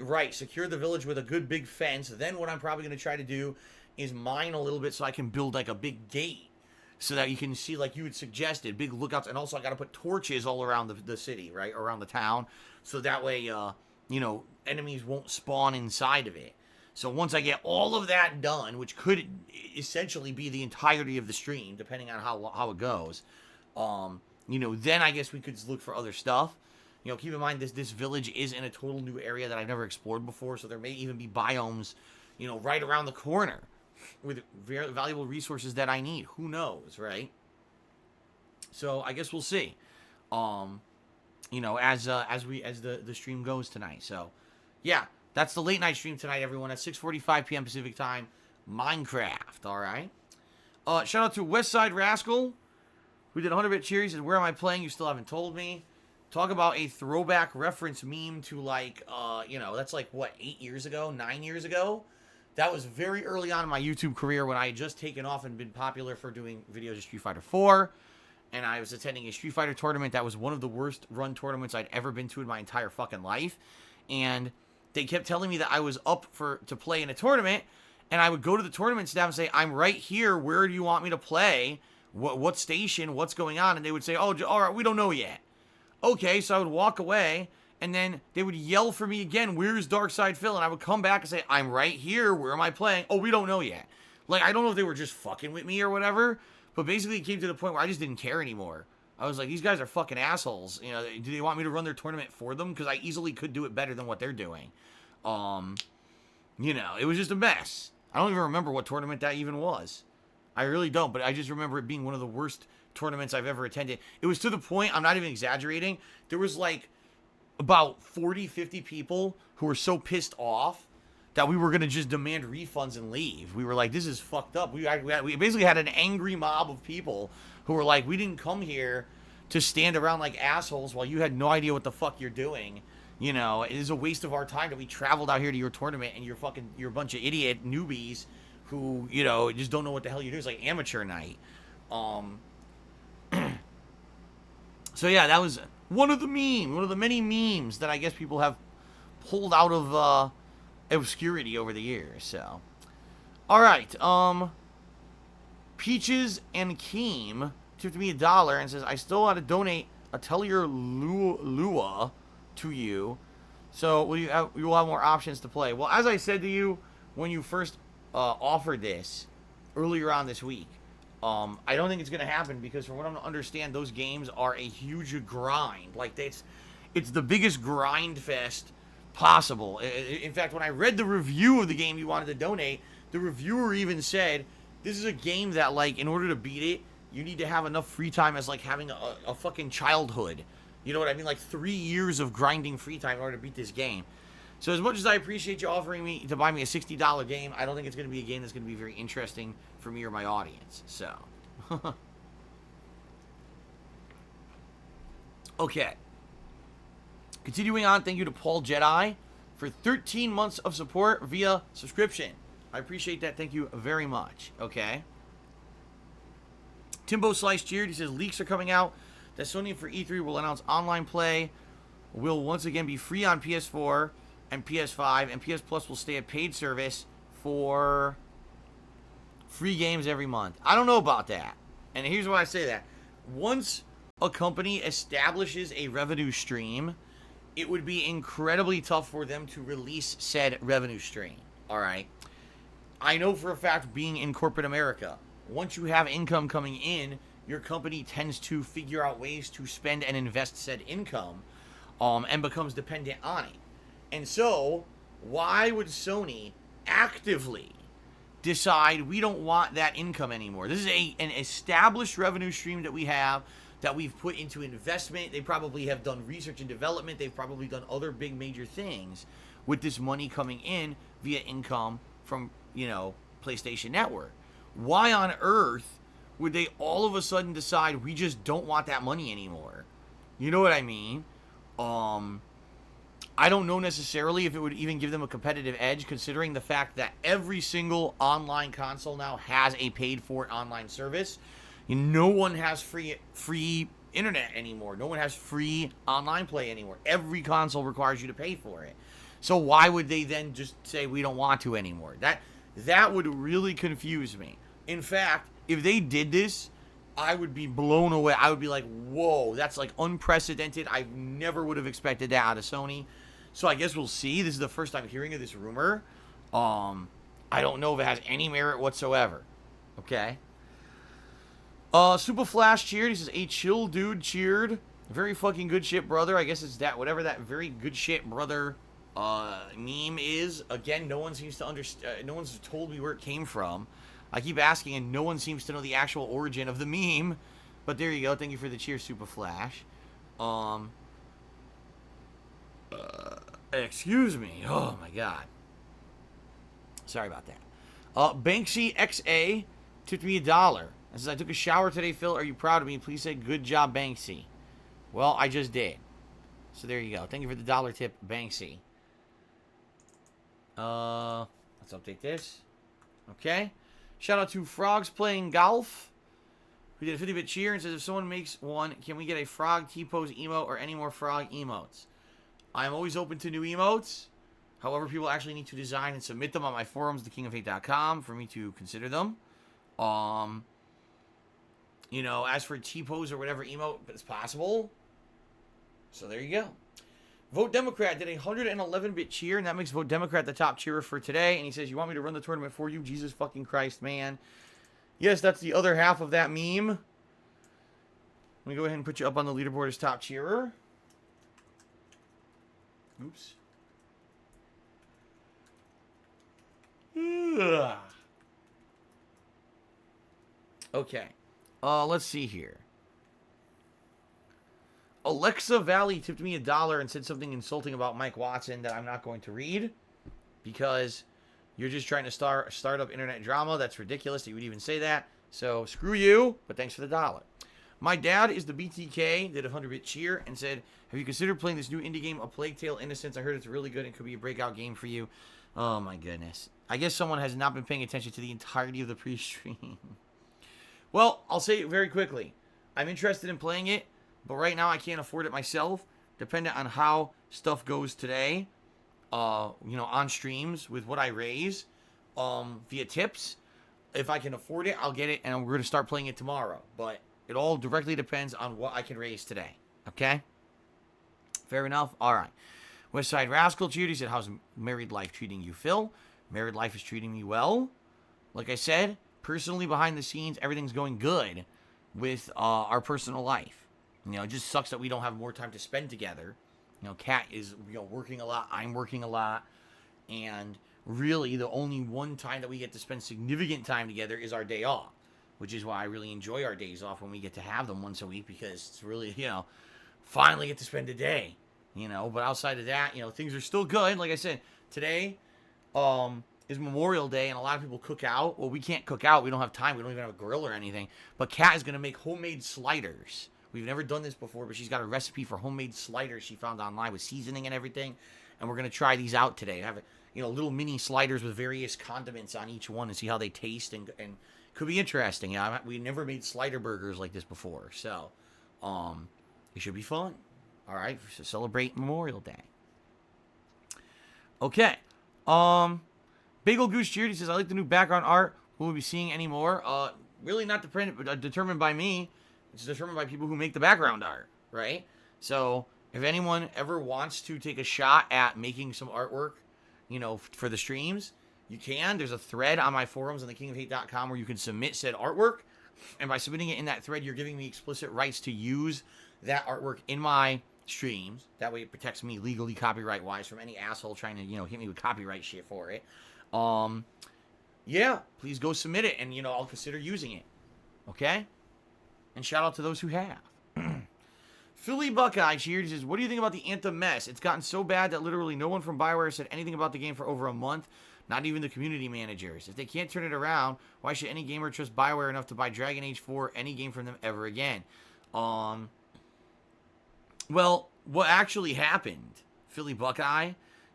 village with a good big fence. Then what I'm probably going to try to do is mine a little bit so I can build like a big gate so that you can see, like you had suggested, big lookouts. And also I got to put torches all around the city, right, around the town, so that way, enemies won't spawn inside of it. So once I get all of that done, which could essentially be the entirety of the stream, depending on how it goes, then I guess we could look for other stuff. Keep in mind this village is in a total new area that I've never explored before, so there may even be biomes, right around the corner with very valuable resources that I need. Who knows, right? So I guess we'll see. As the stream goes tonight. So, yeah, that's the late night stream tonight, everyone, at 6:45 p.m. Pacific time. Minecraft, all right? Shout out to Westside Rascal, who did 100-bit cheer. He said, where am I playing? You still haven't told me. Talk about a throwback reference meme to, that's like, what, 8 years ago? 9 years ago? That was very early on in my YouTube career when I had just taken off and been popular for doing videos of Street Fighter 4. And I was attending a Street Fighter tournament that was one of the worst run tournaments I'd ever been to in my entire fucking life. And they kept telling me that I was up to play in a tournament. And I would go to the tournament staff and say, I'm right here. Where do you want me to play? What station? What's going on? And they would say, oh, all right, we don't know yet. Okay, so I would walk away. And then they would yell for me again, where's Darkside Phil? And I would come back and say, I'm right here. Where am I playing? Oh, we don't know yet. Like, I don't know if they were just fucking with me or whatever. But basically, it came to the point where I just didn't care anymore. I was like, these guys are fucking assholes. Do they want me to run their tournament for them? Because I easily could do it better than what they're doing. It was just a mess. I don't even remember what tournament that even was. I really don't, but I just remember it being one of the worst tournaments I've ever attended. It was to the point, I'm not even exaggerating, there was like about 40, 50 people who were so pissed off that we were going to just demand refunds and leave. We were like, this is fucked up. We basically had an angry mob of people who were like, we didn't come here to stand around like assholes while you had no idea what the fuck you're doing. It is a waste of our time that we traveled out here to your tournament and you're a bunch of idiot newbies who, just don't know what the hell you're doing. It's like amateur night. So yeah, that was one of the many memes that I guess people have pulled out of, obscurity over the years. So, all right. Peaches and Keem tipped me $1 and says I still want to donate a Tellier Lua to you. So you will have more options to play. Well, as I said to you when you first offered this earlier on this week, I don't think it's going to happen because from what I understand, those games are a huge grind. Like it's the biggest grind fest possible. In fact, when I read the review of the game you wanted to donate, the reviewer even said this is a game that, like, in order to beat it, you need to have enough free time as like having a fucking childhood. You know what I mean? Like 3 years of grinding free time in order to beat this game. So as much as I appreciate you offering me to buy me a $60 game, I don't think it's going to be a game that's going to be very interesting for me or my audience. So, okay. Continuing on, thank you to Paul Jedi for 13 months of support via subscription. I appreciate that. Thank you very much. Okay. Timbo Slice cheered. He says leaks are coming out that Sony for E3 will announce online play will once again be free on PS4 and PS5, and PS Plus will stay a paid service for free games every month. I don't know about that. And here's why I say that. Once a company establishes a revenue stream, it would be incredibly tough for them to release said revenue stream. All right. I know for a fact, being in corporate America, once you have income coming in, your company tends to figure out ways to spend and invest said income, and becomes dependent on it. And so, why would Sony actively decide we don't want that income anymore? This is an established revenue stream that we have that we've put into investment. They probably have done research and development. They've probably done other big major things with this money coming in via income from, PlayStation Network. Why on earth would they all of a sudden decide we just don't want that money anymore? You know what I mean? I don't know necessarily if it would even give them a competitive edge, considering the fact that every single online console now has a paid-for online service. No one has free internet anymore. No one has free online play anymore. Every console requires you to pay for it. So why would they then just say we don't want to anymore? That would really confuse me. In fact, if they did this, I would be blown away. I would be like, whoa, that's like unprecedented. I never would have expected that out of Sony. So I guess we'll see. This is the first time hearing of this rumor. I don't know if it has any merit whatsoever. Okay. Super Flash cheered. He says, a chill dude cheered. Very fucking good shit, brother. I guess it's that, whatever that very good shit, brother, meme is. Again, no one seems to understand. No one's told me where it came from. I keep asking, and no one seems to know the actual origin of the meme. But there you go. Thank you for the cheer, Super Flash. Excuse me. Oh, my God. Sorry about that. Banksy XA tipped me $1. It says, I took a shower today, Phil. Are you proud of me? Please say, good job, Banksy. Well, I just did. So there you go. Thank you for the $1 tip, Banksy. Let's update this. Okay. Shout out to Frogs Playing Golf, who did a 50-bit cheer and says, if someone makes one, can we get a frog T-pose emote or any more frog emotes? I'm always open to new emotes. However, people actually need to design and submit them on my forums, thekingofhate.com, for me to consider them. As for T-pose or whatever emote is possible. So there you go. Vote Democrat did a 111-bit cheer, and that makes Vote Democrat the top cheerer for today. And he says, you want me to run the tournament for you? Jesus fucking Christ, man. Yes, that's the other half of that meme. Let me go ahead and put you up on the leaderboard as top cheerer. Oops. Ugh. Okay. Let's see here. Alexa Valley tipped me $1 and said something insulting about Mike Watson that I'm not going to read because you're just trying to start up internet drama. That's ridiculous that you would even say that. So screw you, but thanks for the $1. My dad is the BTK, did a 100-bit cheer and said, have you considered playing this new indie game, A Plague Tale Innocence? I heard it's really good and could be a breakout game for you. Oh my goodness. I guess someone has not been paying attention to the entirety of the pre-stream. Well, I'll say it very quickly. I'm interested in playing it, but right now I can't afford it myself, depending on how stuff goes today, on streams with what I raise, via tips. If I can afford it, I'll get it, and we're going to start playing it tomorrow. But it all directly depends on what I can raise today. Okay? Fair enough? All right. Westside Rascal cheered. He said, how's married life treating you, Phil? Married life is treating me well. Like I said, personally, behind the scenes, everything's going good with our personal life. It just sucks that we don't have more time to spend together. Kat is, working a lot. I'm working a lot. And really, the only one time that we get to spend significant time together is our day off, which is why I really enjoy our days off when we get to have them once a week, because it's really, finally get to spend a day, But outside of that, things are still good. Like I said, today is Memorial Day, and a lot of people cook out. Well, we can't cook out. We don't have time. We don't even have a grill or anything. But Kat is going to make homemade sliders. We've never done this before, but she's got a recipe for homemade sliders she found online with seasoning and everything. And we're going to try these out today. Have little mini sliders with various condiments on each one and see how they taste, and could be interesting. We never made slider burgers like this before. So, it should be fun. All right, to celebrate Memorial Day. Okay. Bagel Goose cheered. He says, I like the new background art. Will we be seeing any more? Really not determined by me. It's determined by people who make the background art, right? So if anyone ever wants to take a shot at making some artwork, for the streams, you can. There's a thread on my forums on thekingofhate.com where you can submit said artwork. And by submitting it in that thread, you're giving me explicit rights to use that artwork in my streams. That way it protects me legally, copyright-wise, from any asshole trying to, hit me with copyright shit for it. Yeah, please go submit it, and, I'll consider using it. Okay? And shout out to those who have. Philly Buckeye cheered. He says, what do you think about the Anthem mess? It's gotten so bad that literally no one from BioWare said anything about the game for over a month. Not even the community managers. If they can't turn it around, why should any gamer trust BioWare enough to buy Dragon Age 4, any game from them ever again? Well, what actually happened, Philly Buckeye,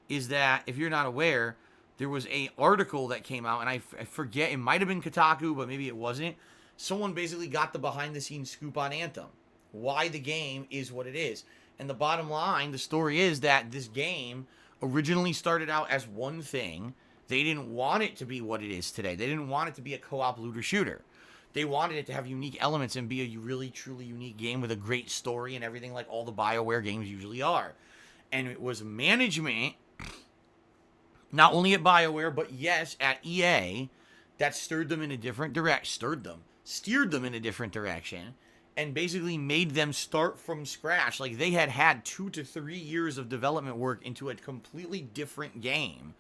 is that, if you're not aware, there was a article that came out, and I forget, it might have been Kotaku, but maybe it wasn't. Someone basically got the behind-the-scenes scoop on Anthem. Why the game is what it is. And the bottom line, the story is that this game originally started out as one thing. They didn't want it to be what it is today. They didn't want it to be a co-op looter shooter. They wanted it to have unique elements and be a really, truly unique game with a great story and everything like all the BioWare games usually are. And it was management, not only at BioWare, but yes, at EA, that steered them in a different direction, and basically made them start from scratch. Like, they had 2 to 3 years of development work into a completely different game.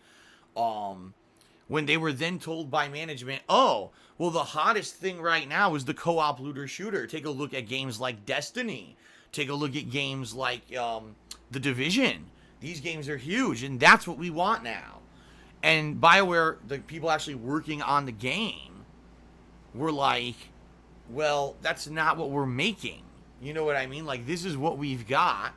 When they were then told by management, oh, well, the hottest thing right now is the co-op looter shooter. Take a look at games like Destiny. Take a look at games like The Division. These games are huge, and that's what we want now. And BioWare, the people actually working on the game, were like, well, that's not what we're making. You know what I mean? Like, this is what we've got,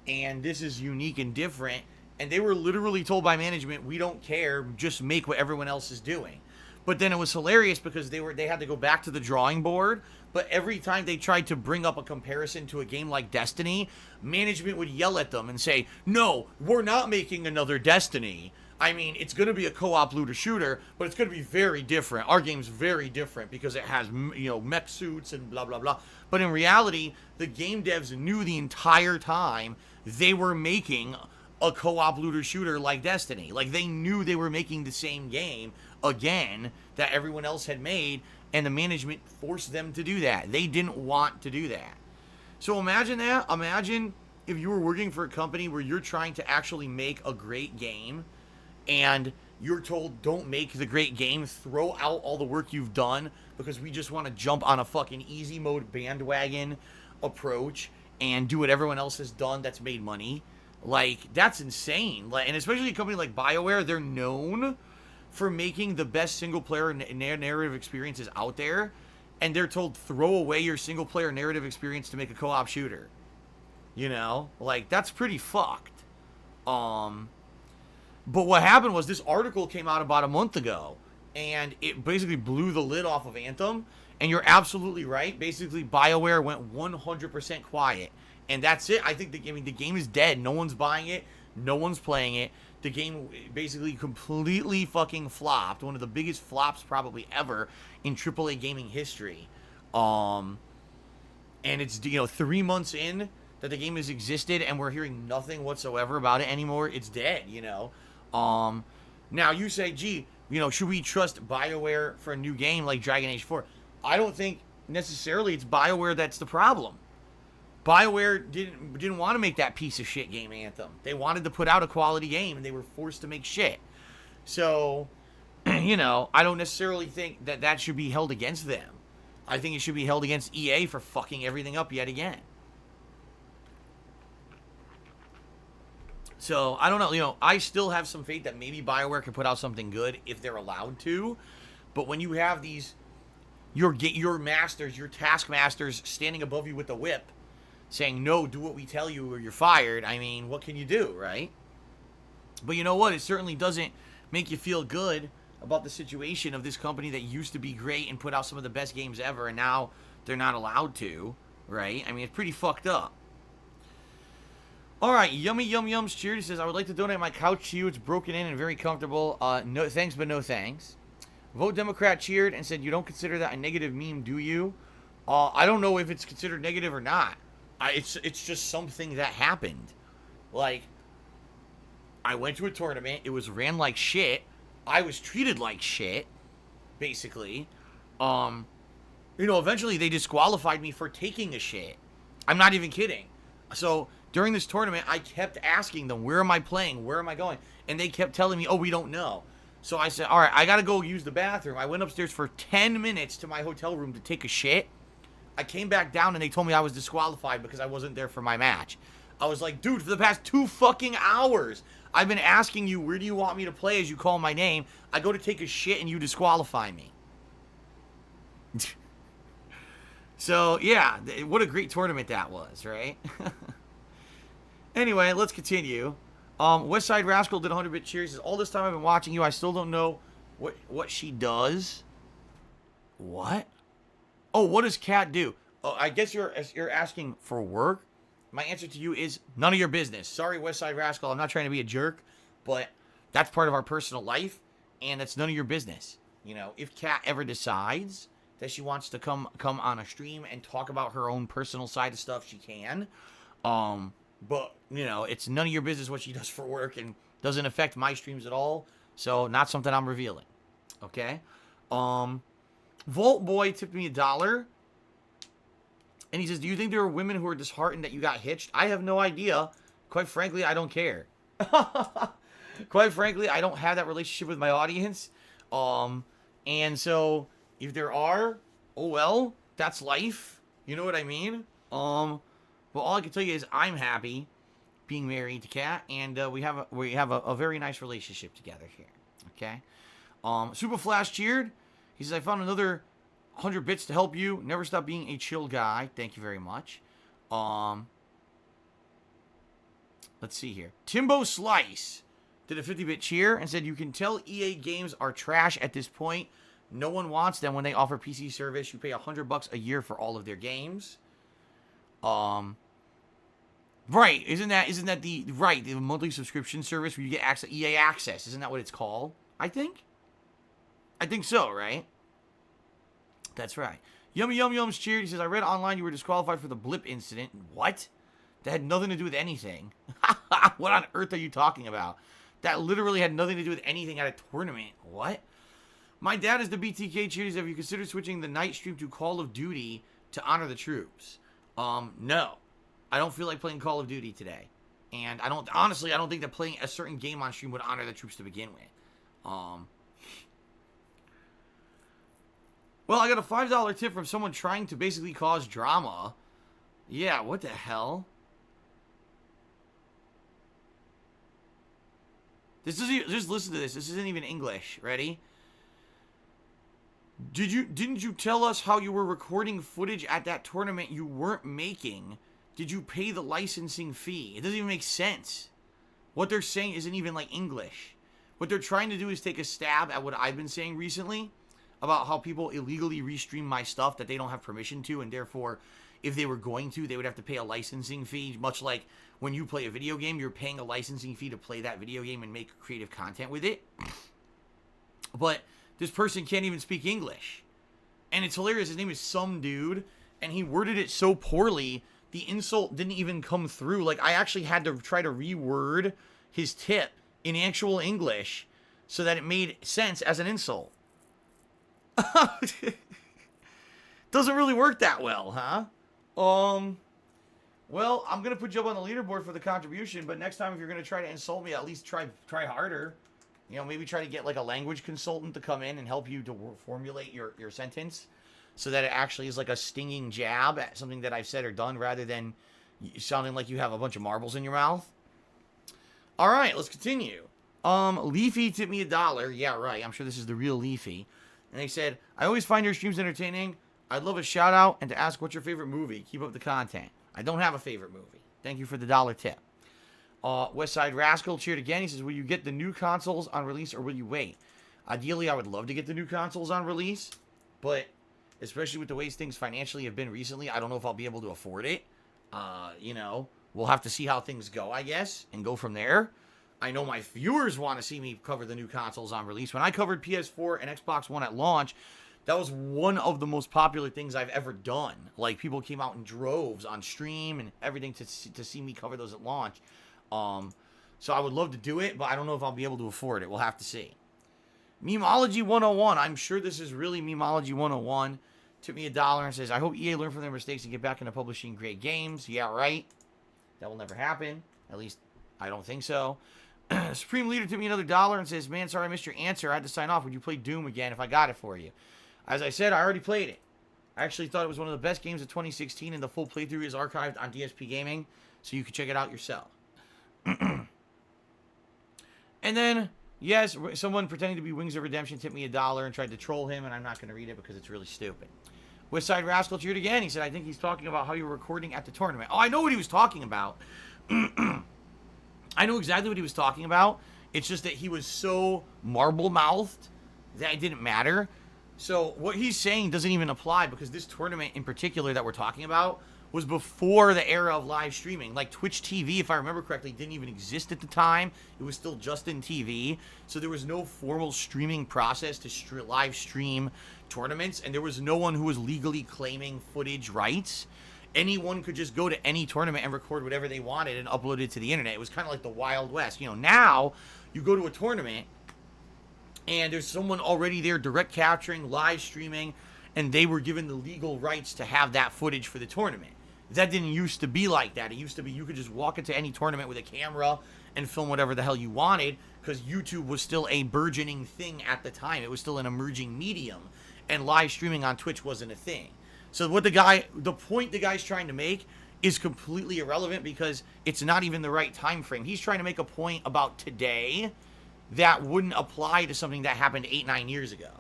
and this is unique and different. And they were literally told by management, we don't care, just make what everyone else is doing. But then it was hilarious because they had to go back to the drawing board. But every time they tried to bring up a comparison to a game like Destiny, management would yell at them and say, no, we're not making another Destiny. I mean, it's going to be a co-op looter shooter, but it's going to be very different. Our game's very different because it has, mech suits and blah, blah, blah. But in reality, the game devs knew the entire time they were making a co-op looter shooter like Destiny. Like, they knew they were making the same game again that everyone else had made, and the management forced them to do that. They didn't want to do that. So imagine that. Imagine if you were working for a company where you're trying to actually make a great game, and you're told, don't make the great game, throw out all the work you've done, because we just want to jump on a fucking easy mode bandwagon approach and do what everyone else has done that's made money. Like, that's insane. Like, and especially a company like BioWare, they're known for making the best single-player narrative experiences out there, and they're told, throw away your single-player narrative experience to make a co-op shooter. You know? Like, that's pretty fucked. But what happened was this article came out about a month ago, and it basically blew the lid off of Anthem, and you're absolutely right. Basically, BioWare went 100% quiet. And that's it. I think the game is dead. No one's buying it. No one's playing it. The game basically completely fucking flopped. One of the biggest flops probably ever in AAA gaming history. And it's 3 months in that the game has existed, and we're hearing nothing whatsoever about it anymore. It's dead. Now you say, gee, should we trust BioWare for a new game like Dragon Age 4? I don't think necessarily it's BioWare that's the problem. BioWare didn't want to make that piece of shit game Anthem. They wanted to put out a quality game, and they were forced to make shit. So, I don't necessarily think that should be held against them. I think it should be held against EA for fucking everything up yet again. So, I don't know. I still have some faith that maybe BioWare can put out something good if they're allowed to. But when you have your masters, your taskmasters standing above you with the whip, saying, no, do what we tell you or you're fired, I mean, what can you do, right? But you know what? It certainly doesn't make you feel good about the situation of this company that used to be great and put out some of the best games ever, and now they're not allowed to, right? I mean, it's pretty fucked up. All right, Yummy Yum Yums Cheers says, I would like to donate my couch to you. It's broken in and very comfortable. No thanks, but no thanks. Vote Democrat cheered and said, you don't consider that a negative meme, do you? I don't know if it's considered negative or not. It's just something that happened. Like, I went to a tournament. It was ran like shit. I was treated like shit, basically. Eventually they disqualified me for taking a shit. I'm not even kidding. So, during this tournament, I kept asking them, where am I playing? Where am I going? And they kept telling me, oh, we don't know. So I said, all right, I got to go use the bathroom. I went upstairs for 10 minutes to my hotel room to take a shit. I came back down and they told me I was disqualified because I wasn't there for my match. I was like, dude, for the past 2 fucking hours, I've been asking you, where do you want me to play as you call my name? I go to take a shit and you disqualify me. So, yeah, what a great tournament that was, right? Anyway, let's continue. Westside Rascal did 100-bit cheers. He says, all this time I've been watching you, I still don't know what she does. What? Oh, what does Kat do? Oh, I guess you're asking for work. My answer to you is none of your business. Sorry, Westside Rascal. I'm not trying to be a jerk, but that's part of our personal life, and that's none of your business. You know, if Kat ever decides that she wants to come on a stream and talk about her own personal side of stuff, she can. But, you know, it's none of your business what she does for work and doesn't affect my streams at all. So, not something I'm revealing. Okay? Volt Boy tipped me $1. And he says, do you think there are women who are disheartened that you got hitched? I have no idea. Quite frankly, I don't care. Quite frankly, I don't have that relationship with my audience. And so, if there are, oh well, that's life. You know what I mean? But all I can tell you is I'm happy being married to Kat, and we have a very nice relationship together here. Okay? Super Flash cheered. He says, I found another 100 bits to help you. Never stop being a chill guy. Thank you very much. Let's see here. Timbo Slice did a 50-bit cheer and said, you can tell EA games are trash at this point. No one wants them when they offer PC service. You pay $100 a year for all of their games. Right. Isn't that the monthly subscription service where you get access, EA Access? Isn't that what it's called? I think so, right? That's right. Yummy Yum Yums cheered. He says, I read online you were disqualified for the blip incident. What? That had nothing to do with anything. What on earth are you talking about? That literally had nothing to do with anything at a tournament. What? My dad is the BTK cheers. Have you considered switching the night stream to Call of Duty to honor the troops? No. I don't feel like playing Call of Duty today. And I don't think that playing a certain game on stream would honor the troops to begin with. Well, I got a $5 tip from someone trying to basically cause drama. Yeah, what the hell? Just listen to this. This isn't even English. Ready? Didn't you tell us how you were recording footage at that tournament you weren't making? Did you pay the licensing fee? It doesn't even make sense. What they're saying isn't even like English. What they're trying to do is take a stab at what I've been saying recently about how people illegally restream my stuff that they don't have permission to, and therefore, if they were going to, they would have to pay a licensing fee, much like when you play a video game, you're paying a licensing fee to play that video game and make creative content with it. But this person can't even speak English. And it's hilarious. His name is some dude, and he worded it so poorly, the insult didn't even come through. Like, I actually had to try to reword his tip in actual English so that it made sense as an insult. Doesn't really work that well, huh? Well, I'm going to put you up on the leaderboard for the contribution, but next time if you're going to try to insult me, at least try harder. You know, maybe try to get like a language consultant to come in and help you to formulate your sentence so that it actually is like a stinging jab at something that I've said or done rather than sounding like you have a bunch of marbles in your mouth. All right, let's continue. Leafy tipped me $1. Yeah, right. I'm sure this is the real Leafy. And they said, I always find your streams entertaining. I'd love a shout out and to ask what's your favorite movie. Keep up the content. I don't have a favorite movie. Thank you for the $1 tip. Westside Rascal cheered again. He says, will you get the new consoles on release or will you wait? Ideally, I would love to get the new consoles on release, but especially with the ways things financially have been recently, I don't know if I'll be able to afford it. You know, we'll have to see how things go, I guess, and go from there. I know my viewers want to see me cover the new consoles on release. When I covered PS4 and Xbox One at launch, that was one of the most popular things I've ever done. Like, people came out in droves on stream and everything to see me cover those at launch. So I would love to do it, but I don't know if I'll be able to afford it. We'll have to see. Memology 101. I'm sure this is really Memology 101. Took me $1 and says, I hope EA learn from their mistakes and get back into publishing great games. Yeah, right. That will never happen. At least, I don't think so. Supreme Leader took me another $1 and says, man, sorry I missed your answer. I had to sign off. Would you play Doom again if I got it for you? As I said, I already played it. I actually thought it was one of the best games of 2016, and the full playthrough is archived on DSPGaming, so you can check it out yourself. And then, yes, someone pretending to be Wings of Redemption tipped me $1 and tried to troll him, and I'm not going to read it because it's really stupid. West Side Rascal cheered again. He said, I think he's talking about how you were recording at the tournament. Oh, I know what he was talking about. I know exactly what he was talking about. It's just that he was so marble-mouthed that it didn't matter. So what he's saying doesn't even apply because this tournament in particular that we're talking about was before the era of live streaming. Like Twitch TV, if I remember correctly, didn't even exist at the time. It was still Justin TV. So there was no formal streaming process to live stream tournaments, and there was no one who was legally claiming footage rights. Anyone could just go to any tournament and record whatever they wanted and upload it to the internet. It was kind of like the Wild West. You know, now you go to a tournament and there's someone already there direct capturing, live streaming, and they were given the legal rights to have that footage for the tournament. That didn't used to be like that. It used to be you could just walk into any tournament with a camera and film whatever the hell you wanted because YouTube was still a burgeoning thing at the time. It was still an emerging medium, and live streaming on Twitch wasn't a thing. So the point the guy's trying to make is completely irrelevant because it's not even the right time frame. He's trying to make a point about today that wouldn't apply to something that happened 8-9 years ago.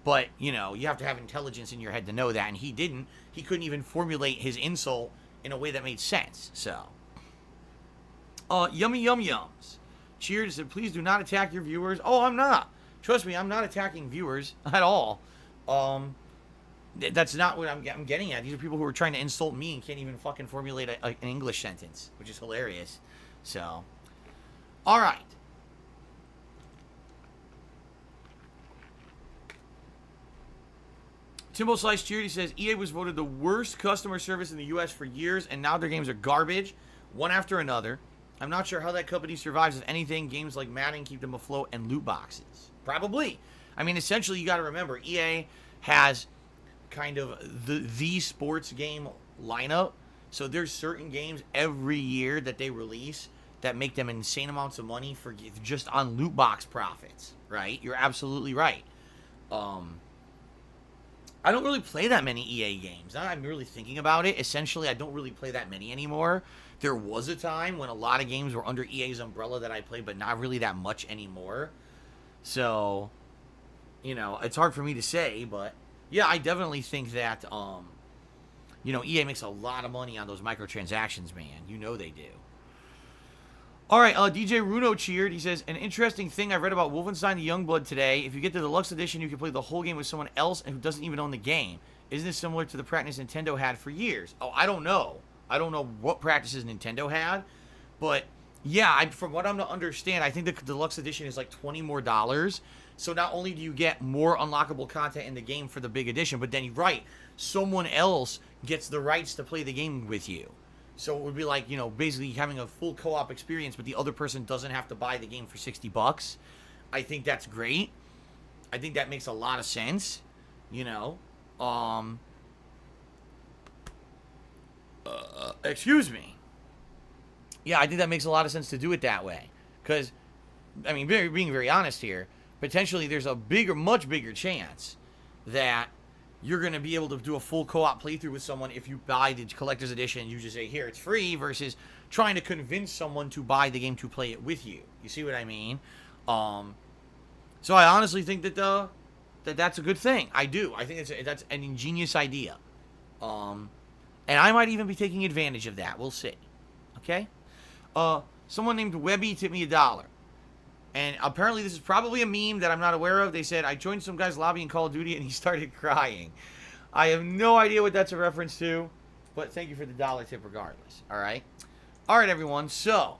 But, you know, you have to have intelligence in your head to know that, and he didn't. He couldn't even formulate his insult in a way that made sense, so. Yummy Yum Yums. Cheers said, please do not attack your viewers. Oh, I'm not. Trust me, I'm not attacking viewers at all. That's not what I'm getting at. These are people who are trying to insult me and can't even fucking formulate an English sentence, which is hilarious. So, all right. Timbo Slice Cheered, he says, EA was voted the worst customer service in the U.S. for years, and now their games are garbage, one after another. I'm not sure how that company survives if anything. Games like Madden keep them afloat, and loot boxes. Probably. I mean, essentially, you got to remember, EA has kind of the sports game lineup. So there's certain games every year that they release that make them insane amounts of money for just on loot box profits, right? You're absolutely right. I don't really play that many EA games. Now I'm really thinking about it. Essentially, I don't really play that many anymore. There was a time when a lot of games were under EA's umbrella that I played, but not really that much anymore. So, you know, it's hard for me to say, but yeah, I definitely think that, you know, EA makes a lot of money on those microtransactions, man. You know they do. All right, DJ Runo cheered. He says, an interesting thing I read about Wolfenstein the Youngblood today. If you get the deluxe edition, you can play the whole game with someone else who doesn't even own the game. Isn't this similar to the practice Nintendo had for years? Oh, I don't know. I don't know what practices Nintendo had. But, yeah, from what I'm to understand, I think the deluxe edition is like $20 more. So not only do you get more unlockable content in the game for the big edition, but then, right, someone else gets the rights to play the game with you. So it would be like, you know, basically having a full co-op experience, but the other person doesn't have to buy the game for $60. I think that's great. I think that makes a lot of sense, you know. Excuse me. Yeah, I think that makes a lot of sense to do it that way. Because, I mean, being very honest here, potentially there's a much bigger chance that you're going to be able to do a full co-op playthrough with someone if you buy the collector's edition and you just say, here, it's free, versus trying to convince someone to buy the game to play it with you. You see what I mean? So I honestly think that that's a good thing. I do. I think that's an ingenious idea. And I might even be taking advantage of that. We'll see. Okay? Someone named Webby tipped me $1. And apparently this is probably a meme that I'm not aware of. They said, I joined some guy's lobby in Call of Duty and he started crying. I have no idea what that's a reference to, but thank you for the $1 tip regardless. All right? All right, everyone. So,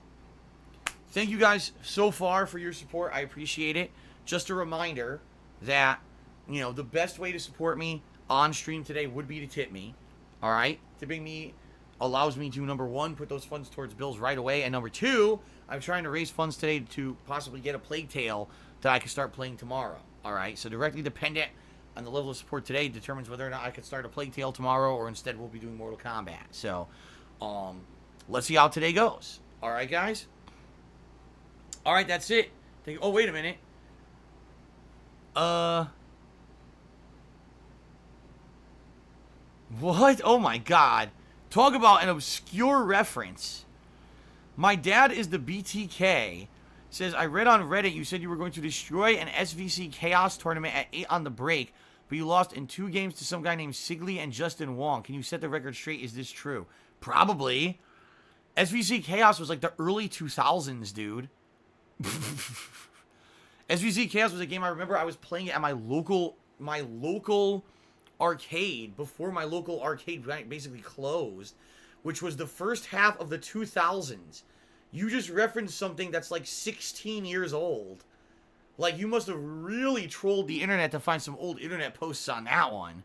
thank you guys so far for your support. I appreciate it. Just a reminder that, you know, the best way to support me on stream today would be to tip me. All right? Tipping me allows me to, number one, put those funds towards bills right away. And number two, I'm trying to raise funds today to possibly get a Plague Tale that I can start playing tomorrow. All right? So directly dependent on the level of support today determines whether or not I can start a Plague Tale tomorrow, or instead we'll be doing Mortal Kombat. So, let's see how today goes. All right, guys? All right, that's it. Oh, wait a minute. What? Oh my god. Talk about an obscure reference. My dad is the BTK. Says, I read on Reddit you said you were going to destroy an SVC Chaos tournament at 8 on the break, but you lost in 2 games to some guy named Sigley and Justin Wong. Can you set the record straight? Is this true? Probably. SVC Chaos was like the early 2000s, dude. SVC Chaos was a game I remember I was playing it at my local arcade before my local arcade basically closed, which was the first half of the 2000s. You just referenced something that's like 16 years old. Like, you must have really trolled the internet to find some old internet posts on that one.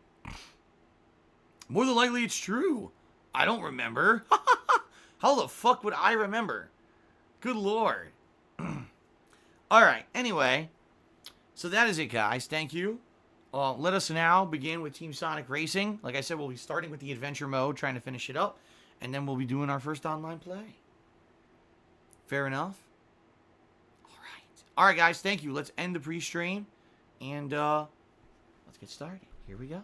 More than likely, it's true. I don't remember. How the fuck would I remember? Good lord. Alright, anyway. So that is it, guys. Thank you. Let us now begin with Team Sonic Racing. Like I said, we'll be starting with the adventure mode, trying to finish it up. And then we'll be doing our first online play. Fair enough? Alright. Alright, guys. Thank you. Let's end the pre-stream. And let's get started. Here we go.